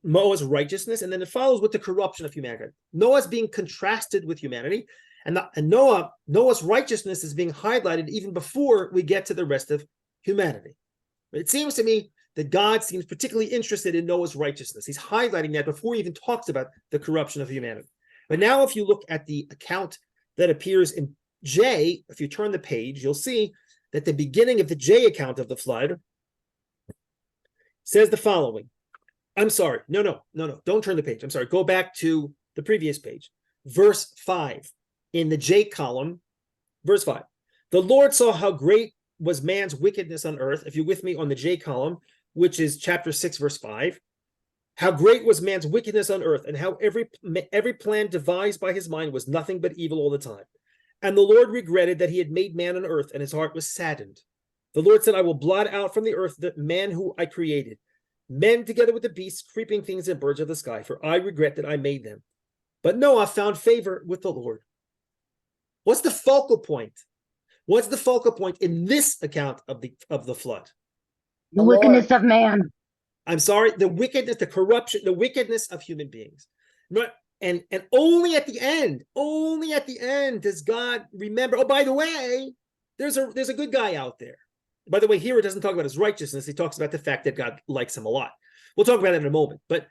Noah's righteousness, and then it follows with the corruption of humanity. Noah's being contrasted with humanity, and Noah's righteousness is being highlighted even before we get to the rest of humanity. It seems to me that God seems particularly interested in Noah's righteousness. He's highlighting that before he even talks about the corruption of humanity. But now if you look at the account that appears in J, if you turn the page, you'll see that the beginning of the J account of the flood says the following. I'm sorry. No. Don't turn the page. I'm sorry. Go back to the previous page. Verse 5 in the J column, verse 5. The Lord saw how great was man's wickedness on earth. If you're with me on the J column, which is chapter 6, verse 5. How great was man's wickedness on earth, and how every plan devised by his mind was nothing but evil all the time. And the Lord regretted that he had made man on earth, and his heart was saddened. The Lord said, I will blot out from the earth the man who I created, men together with the beasts, creeping things, and birds of the sky, for I regret that I made them. But Noah found favor with the Lord. What's the focal point? What's the focal point in this account of the flood? The wickedness of man. I'm sorry, the wickedness, the corruption, the wickedness of human beings. And only at the end does God remember, oh, by the way, there's a good guy out there. By the way, here it doesn't talk about his righteousness. He talks about the fact that God likes him a lot. We'll talk about it in a moment. But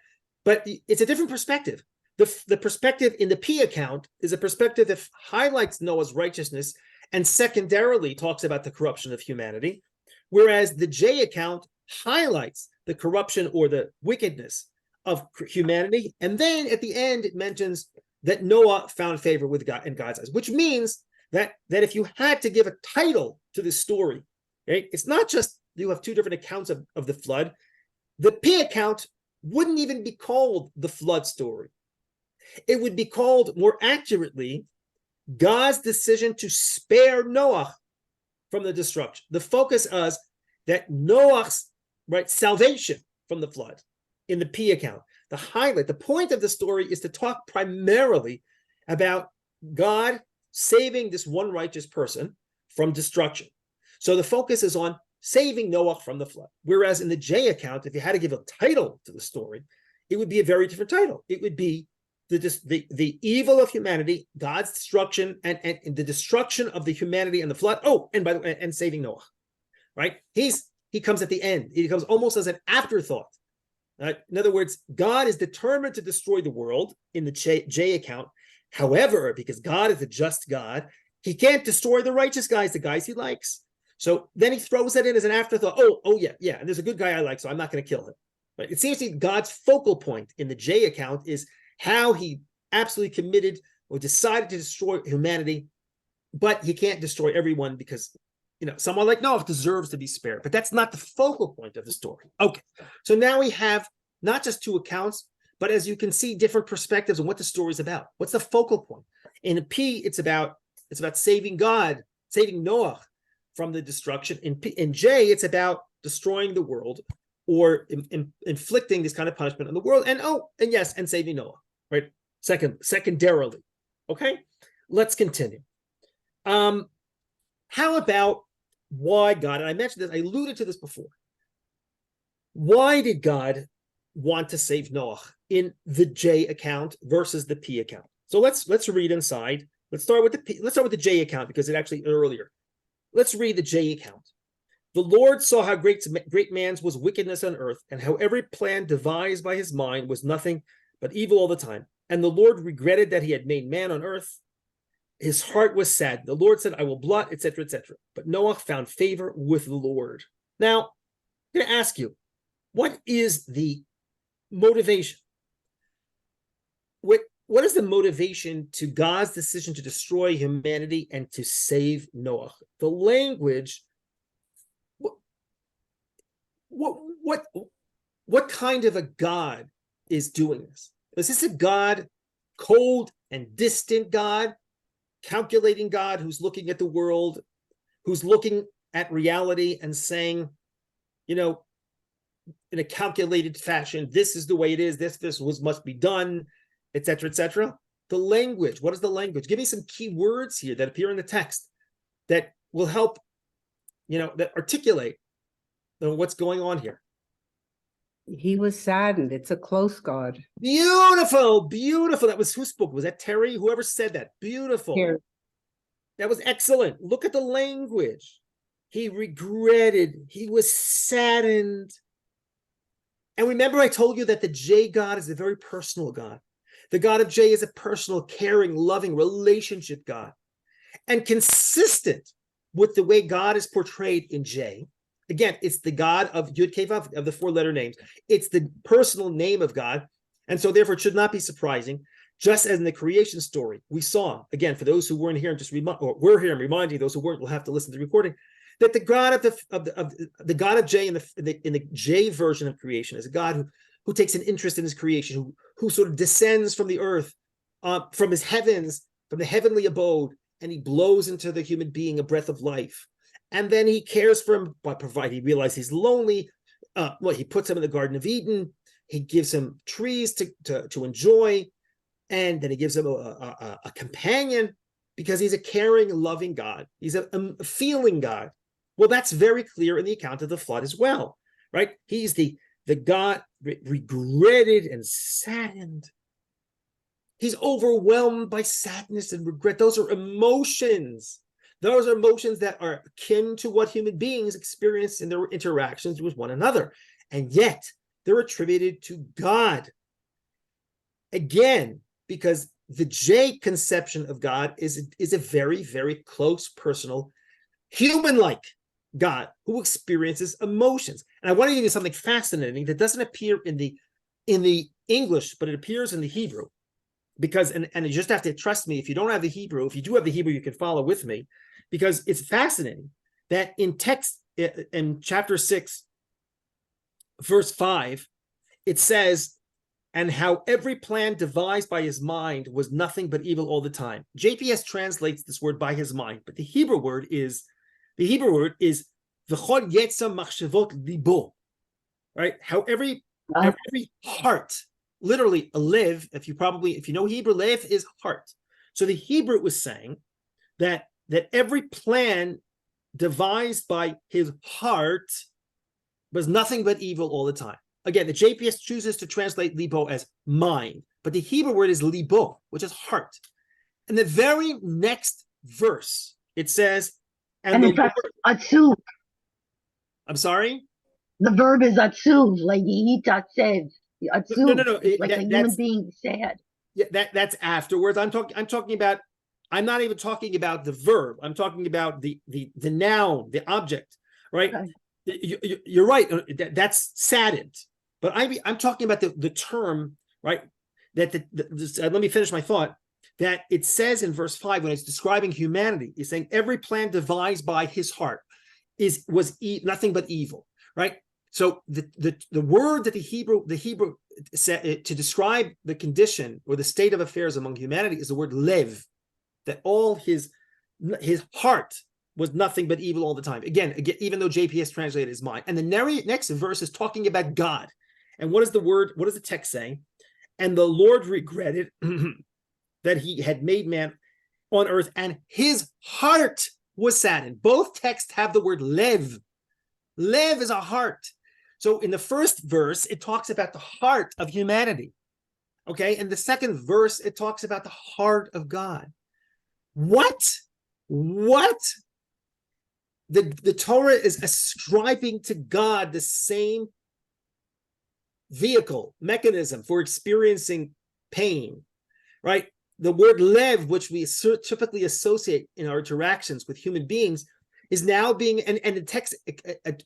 it's a different perspective. The perspective in the P account is a perspective that highlights Noah's righteousness and secondarily talks about the corruption of humanity, whereas the J account highlights the corruption or the wickedness of humanity. And then at the end, it mentions that Noah found favor with God in God's eyes, which means that if you had to give a title to this story, right, it's not just you have two different accounts of the flood. The P account wouldn't even be called the flood story. It would be called, more accurately, God's decision to spare Noah from the destruction. The focus is that Noah's salvation from the flood in the P account. The highlight, the point of the story is to talk primarily about God saving this one righteous person from destruction. So the focus is on saving Noah from the flood. Whereas in the J account, if you had to give a title to the story, it would be a very different title. It would be the evil of humanity, God's destruction, and the destruction of the humanity and the flood. Oh, and by the way, and saving Noah, right? He comes at the end. He comes almost as an afterthought. In other words, God is determined to destroy the world in the J account. However, because God is a just God, he can't destroy the righteous guys, the guys he likes. So then he throws that in as an afterthought. Oh yeah, and there's a good guy I like, so I'm not going to kill him. But it seems to be God's focal point in the J account is how he absolutely committed or decided to destroy humanity, but he can't destroy everyone because, someone like Noah deserves to be spared. But that's not the focal point of the story. Okay, so now we have not just two accounts, but as you can see, different perspectives on what the story is about. What's the focal point? In P, it's about saving Noah from the destruction. In J, it's about destroying the world or inflicting this kind of punishment on the world. And saving Noah, right? Secondarily. Okay, let's continue. How about why God, and I mentioned this, I alluded to this before. Why did God want to save Noah in the J account versus the P account? So let's read inside. Let's start with the J account because it actually earlier. Let's read the J account. The Lord saw how great man's was wickedness on earth, and how every plan devised by his mind was nothing but evil all the time. And the Lord regretted that he had made man on earth. His heart was sad. The Lord said, I will blot, etc., etc. But Noah found favor with the Lord. Now, I'm going to ask you, what is the motivation? What is the motivation to God's decision to destroy humanity and to save Noah? The language, what kind of a God is doing this? Is this a God, cold and distant God, calculating God who's looking at the world, who's looking at reality and saying, in a calculated fashion, this is the way it is, this must be done, etc., etc. The language, what is the language? Give me some key words here that appear in the text that will help, that articulate what's going on here. He was saddened. It's a close God. Beautiful. That was who spoke? Was that Terry? Whoever said that? Beautiful. Here. That was excellent. Look at the language. He regretted. He was saddened. And remember, I told you that the J God is a very personal God. The God of J is a personal, caring, loving relationship God. And consistent with the way God is portrayed in J, again, it's the God of Yud Kei Vav, of the four-letter names. It's the personal name of God. And so therefore, it should not be surprising. Just as in the creation story, we saw, again, for those who weren't here, we're here and reminding those who weren't, will have to listen to the recording, that the God of the God of J in the J version of creation is a God who takes an interest in his creation, who sort of descends from the earth, from his heavens, from the heavenly abode, and he blows into the human being a breath of life. And then he cares for him, but provided he realizes he's lonely. He puts him in the Garden of Eden. He gives him trees to enjoy, and then he gives him a companion because he's a caring, loving God. He's a feeling God. Well, that's very clear in the account of the flood as well, right? He's the God regretted and saddened. He's overwhelmed by sadness and regret. Those are emotions. Those are emotions that are akin to what human beings experience in their interactions with one another. And yet, they're attributed to God. Again, because the J conception of God is a very, very close, personal, human-like God who experiences emotions. And I want to give you something fascinating that doesn't appear in the in the English, but it appears in the Hebrew. Because, and you just have to trust me, if you don't have the Hebrew, if you do have the Hebrew, you can follow with me, because it's fascinating that in text, in chapter 6, verse 5, it says, and how every plan devised by his mind was nothing but evil all the time. JPS translates this word by his mind, but the Hebrew word is v'chol yetzer machshavot libo, right? How every heart, literally a lev, if you know Hebrew, lev is heart. So the Hebrew was saying that every plan devised by his heart was nothing but evil all the time. Again, the JPS chooses to translate libo as mind, but the Hebrew word is libo, which is heart. In the very next verse, it says, And it's atzuv. I'm sorry? The verb is atzuv, like yihita says. Atzuv, No. like a human being sad. Yeah, that's afterwards. I'm talking about. I'm not even talking about the verb. I'm talking about the noun, the object, right? Okay. You're right. That's saddened, but I'm talking about the term, right? Let me finish my thought. That it says in verse 5 when it's describing humanity, it's saying every plan devised by his heart was nothing but evil, right? So the word that the Hebrew said to describe the condition or the state of affairs among humanity is the word lev, that all his heart was nothing but evil all the time. Again, even though JPS translated his mind. And the next verse is talking about God. And what is the text saying? And the Lord regretted that he had made man on earth, and his heart was saddened. Both texts have the word lev. Lev is a heart. So in the first verse, it talks about the heart of humanity. Okay. In the second verse, it talks about the heart of God. What? The Torah is ascribing to God the same mechanism for experiencing pain, right? The word lev, which we typically associate in our interactions with human beings, is now being, and the text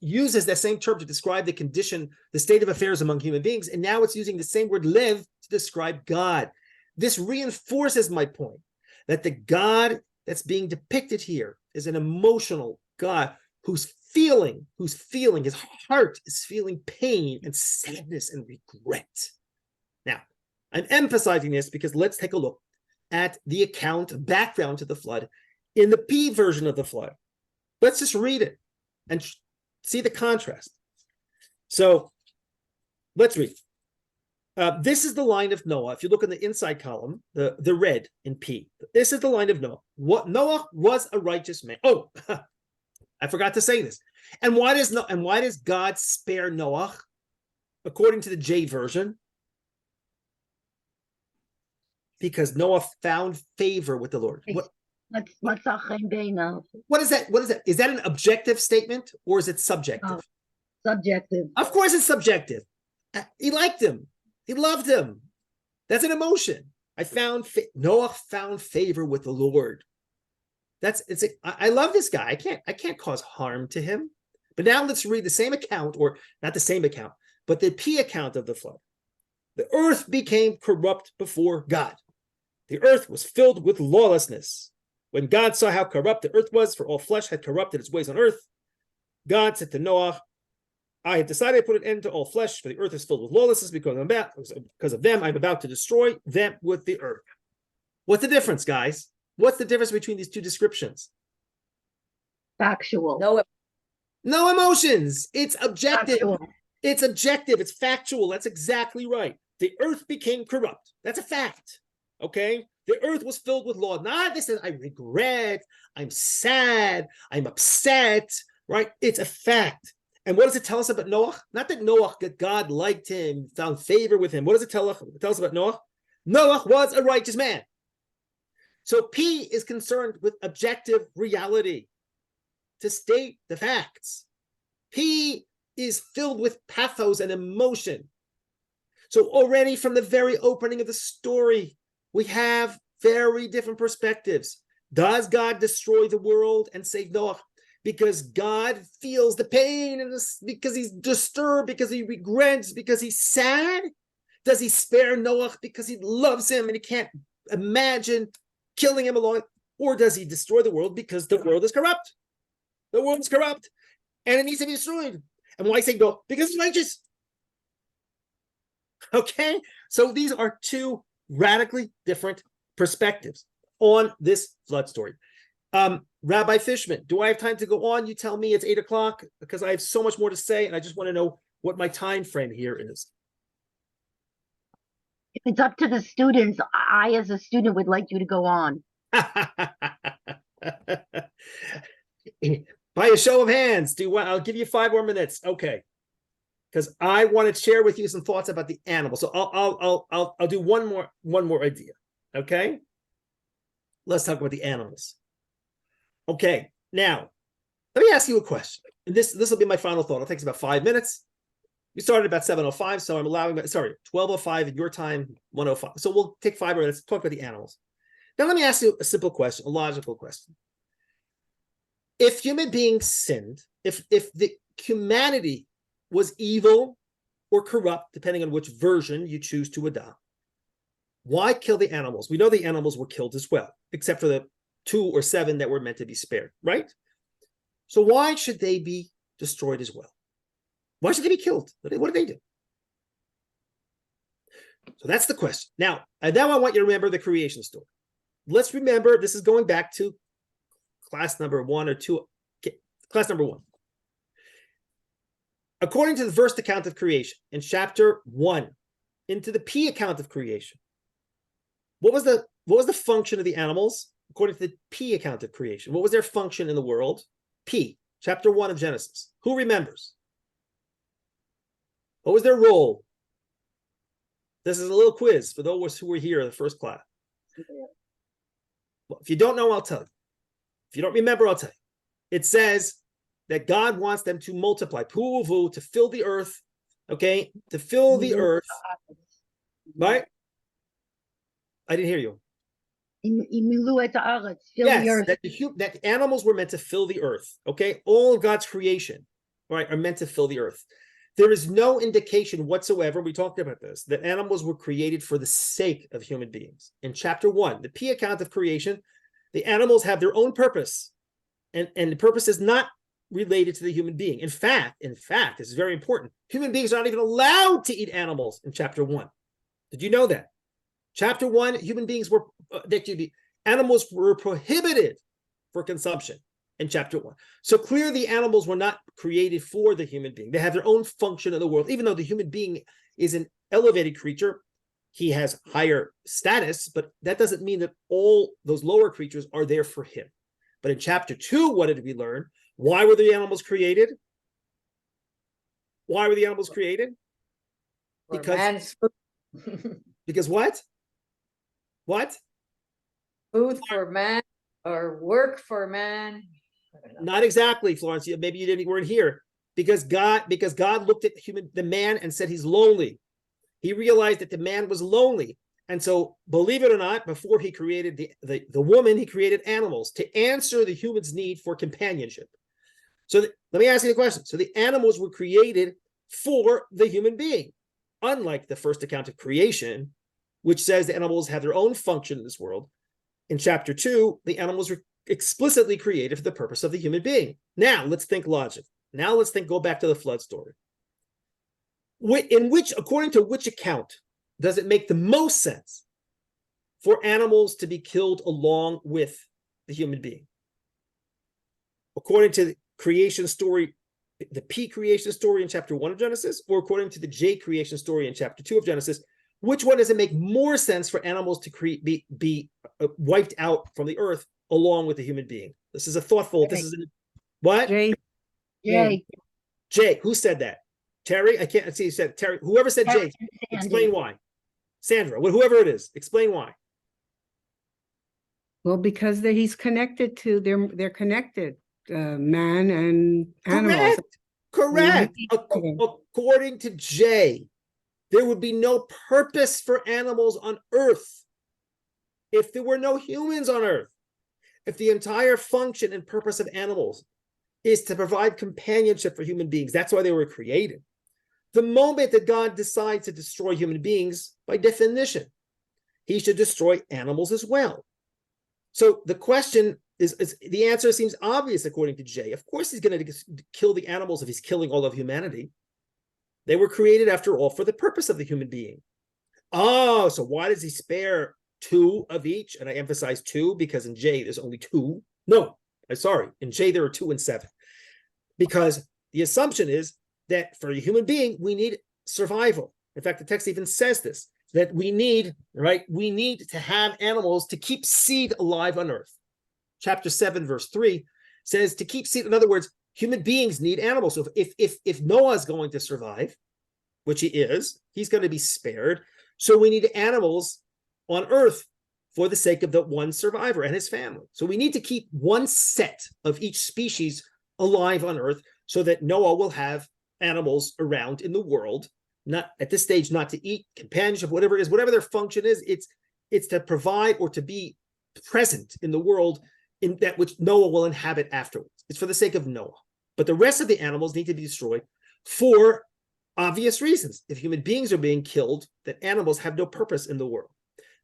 uses that same term to describe the condition, the state of affairs among human beings, and now it's using the same word lev to describe God. This reinforces my point that the God that's being depicted here is an emotional God whose his heart is feeling pain and sadness and regret. Now, I'm emphasizing this because let's take a look at the background to the flood in the P version of the flood. Let's just read it and see the contrast. So let's read. This is the line of Noah. If you look in the inside column, the red in P, this is the line of Noah. Noah was a righteous man. Oh, I forgot to say this. And why does God spare Noah? According to the J version, because Noah found favor with the Lord. What is that? Is that an objective statement or is it subjective? Subjective. Of course it's subjective. He liked him. He loved him. That's an emotion. Noah found favor with the Lord. I love this guy. I can't cause harm to him. But now let's read the same account, or not the same account, but the P account of the flood. The earth became corrupt before God. The earth was filled with lawlessness. When God saw how corrupt the earth was, for all flesh had corrupted its ways on earth, God said to Noah, I have decided to put an end to all flesh, for the earth is filled with lawlessness because of them. I'm about to destroy them with the earth. What's the difference, guys? What's the difference between these two descriptions? Factual. No emotions. It's objective. Factual. It's objective. It's factual. That's exactly right. The earth became corrupt. That's a fact. Okay? The earth was filled with law. Not this is, I regret, I'm sad, I'm upset, right? It's a fact. And what does it tell us about Noah? Not that God liked him, found favor with him. What does it tell us about Noah? Noah was a righteous man. So P is concerned with objective reality, to state the facts. P is filled with pathos and emotion. So already from the very opening of the story, we have very different perspectives. Does God destroy the world and save Noah? Because God feels the pain and because he's disturbed, because he regrets, because he's sad? Does he spare Noah because he loves him and he can't imagine killing him along? Or does he destroy the world because the world is corrupt? The world is corrupt and it needs to be destroyed. And why say no? Because it's righteous. Okay? So these are two radically different perspectives on this flood story. Rabbi Fishman, do I have time to go on? You tell me. It's 8 o'clock because I have so much more to say and I just want to know what my time frame here is. If it's up to the students, I, as a student, would like you to go on. By a show of hands, I'll give you 5 more minutes. Okay. Because I want to share with you some thoughts about the animal. So I'll do one more idea. Okay. Let's talk about the animals. Okay. Now, let me ask you a question. And this will be my final thought. It takes about 5 minutes. We started about 7:05, so I'm allowing 12:05 in your time, 1:05. So we'll take 5 minutes to talk about the animals. Now, let me ask you a simple question, a logical question. If human beings sinned, if the humanity was evil or corrupt, depending on which version you choose to adopt, why kill the animals? We know the animals were killed as well, except for the 2 or 7 that were meant to be spared, right? So why should they be destroyed as well? Why should they be killed? What did they do? So that's the question. Now I want you to remember the creation story. Let's remember, this is going back to class number 1 or 2. Class number 1. According to the first account of creation in chapter 1, into the P account of creation, what was the function of the animals according to the P account of creation? What was their function in the world? P, chapter 1 of Genesis. Who remembers? What was their role? This is a little quiz for those who were here in the first class. Well, if you don't know, I'll tell you. If you don't remember, I'll tell you. It says that God wants them to multiply, to fill the earth, okay? To fill the earth, right? I didn't hear you. Yes, that animals were meant to fill the earth, okay? All of God's creation, right, are meant to fill the earth. There is no indication whatsoever, we talked about this, that animals were created for the sake of human beings. In chapter 1, the P account of creation, the animals have their own purpose, and the purpose is not related to the human being. In fact, this is very important. Human beings are not even allowed to eat animals in chapter 1. Did you know that? Chapter 1, human beings were, animals were prohibited for consumption in chapter 1. So clearly the animals were not created for the human being. They have their own function in the world. Even though the human being is an elevated creature, he has higher status, but that doesn't mean that all those lower creatures are there for him. But in chapter 2, what did we learn? Why were the animals created? Why were the animals created? Because what? What? Food for man or work for man. Not exactly, Florence. Maybe you weren't here. Because God looked at the man and said he's lonely. He realized that the man was lonely. And so, believe it or not, before he created the woman, he created animals to answer the human's need for companionship. So let me ask you a question. So the animals were created for the human being, unlike the first account of creation, which says the animals have their own function in this world. In chapter 2, the animals were explicitly created for the purpose of the human being. Now, let's think logic. Now, go back to the flood story. According to which account does it make the most sense for animals to be killed along with the human being? According to the creation story, the P creation story in chapter 1 of Genesis, or according to the J creation story in chapter 2 of Genesis, which one does it make more sense for animals to be wiped out from the earth along with the human being? This is a thoughtful, what? Jay. Jay, who said that? Terry? I can't see. You said Terry. Whoever said Jay, explain why. Sandra, whoever it is, explain why. Well, because he's connected to they're connected, man and animals. Correct. According to Jay, there would be no purpose for animals on earth if there were no humans on earth. If the entire function and purpose of animals is to provide companionship for human beings, that's why they were created. The moment that God decides to destroy human beings, by definition, he should destroy animals as well. So the question is the answer seems obvious according to Jay. Of course he's going to kill the animals if he's killing all of humanity. They were created, after all, for the purpose of the human being. Oh, so why does he spare 2 of each? And I emphasize 2 because in J there's only 2. No, I'm sorry. In J there are 2 and 7. Because the assumption is that for a human being, we need survival. In fact, the text even says this, that we need to have animals to keep seed alive on earth. Chapter 7, verse 3 says to keep seed. In other words, human beings need animals. So if Noah's going to survive, which he is, he's going to be spared. So we need animals on earth for the sake of the one survivor and his family. So we need to keep one set of each species alive on earth so that Noah will have animals around in the world, not at this stage, not to eat, companionship, whatever it is, whatever their function is, it's to provide or to be present in the world in that which Noah will inhabit afterwards. It's for the sake of Noah. But the rest of the animals need to be destroyed for obvious reasons. If human beings are being killed, then animals have no purpose in the world.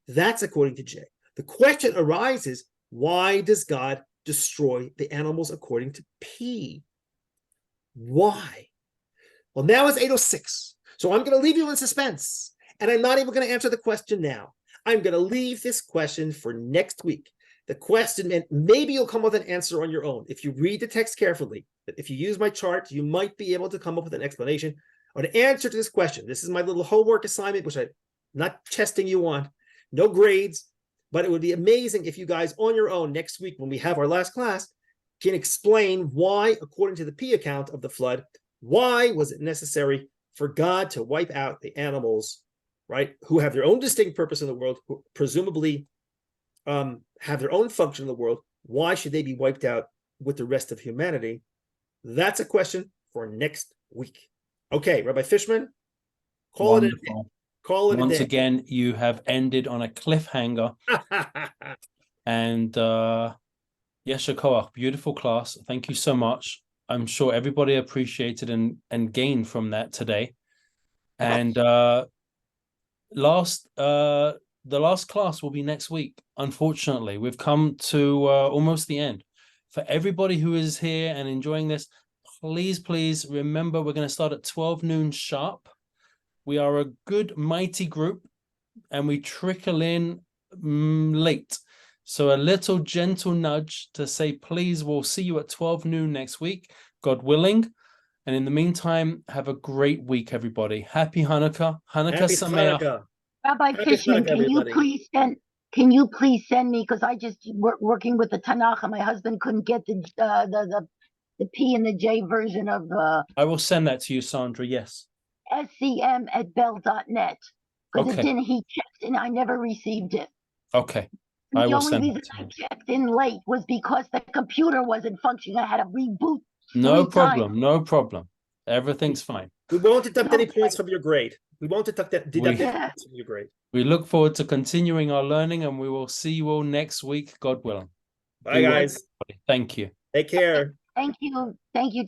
That's according to Jay. The question arises, why does God destroy the animals according to P? Why? Well, now it's 8:06. So I'm going to leave you in suspense. And I'm not even going to answer the question now. I'm going to leave this question for next week. The question, and maybe you'll come up with an answer on your own. If you read the text carefully, if you use my chart, you might be able to come up with an explanation or an answer to this question. This is my little homework assignment, which I'm not testing you on. No grades, but it would be amazing if you guys on your own next week when we have our last class can explain why, according to the P account of the flood, why was it necessary for God to wipe out the animals, right, who have their own distinct purpose in the world, who presumably have their own function in the world? Why should they be wiped out with the rest of humanity? That's a question for next week. Okay, Rabbi Fishman, call it a day. Call it Once a day. again, you have ended on a cliffhanger. And Yesha Koach, beautiful class. Thank you so much. I'm sure everybody appreciated and gained from that today. And the last class will be next week. Unfortunately, we've come to almost the end. For everybody who is here and enjoying this, please remember we're going to start at 12 noon sharp. We are a good, mighty group, and we trickle in late. So a little gentle nudge to say, please, we'll see you at 12 noon next week, God willing. And in the meantime, have a great week, everybody. Happy Hanukkah. Hanukkah Happy Sameach. Hanukkah. Rabbi Happy Fishman, Hanukkah, can you please send me, because I just working with the Tanakh and my husband couldn't get the P and the J version of I will send that to you, Sandra. Yes. scm@bell.net, because Okay. he checked and I never received it. Okay. And I the will only send reason that to I you. checked in late was because the computer wasn't functioning. I had to reboot No 3 problem. times. No problem. Everything's fine. We won't deduct any Okay. points from your grade. We won't deduct any points from your grade. We look forward to continuing our learning, and we will see you all next week, God willing. Bye, guys. Thank you. Take care. Thank you. Thank you.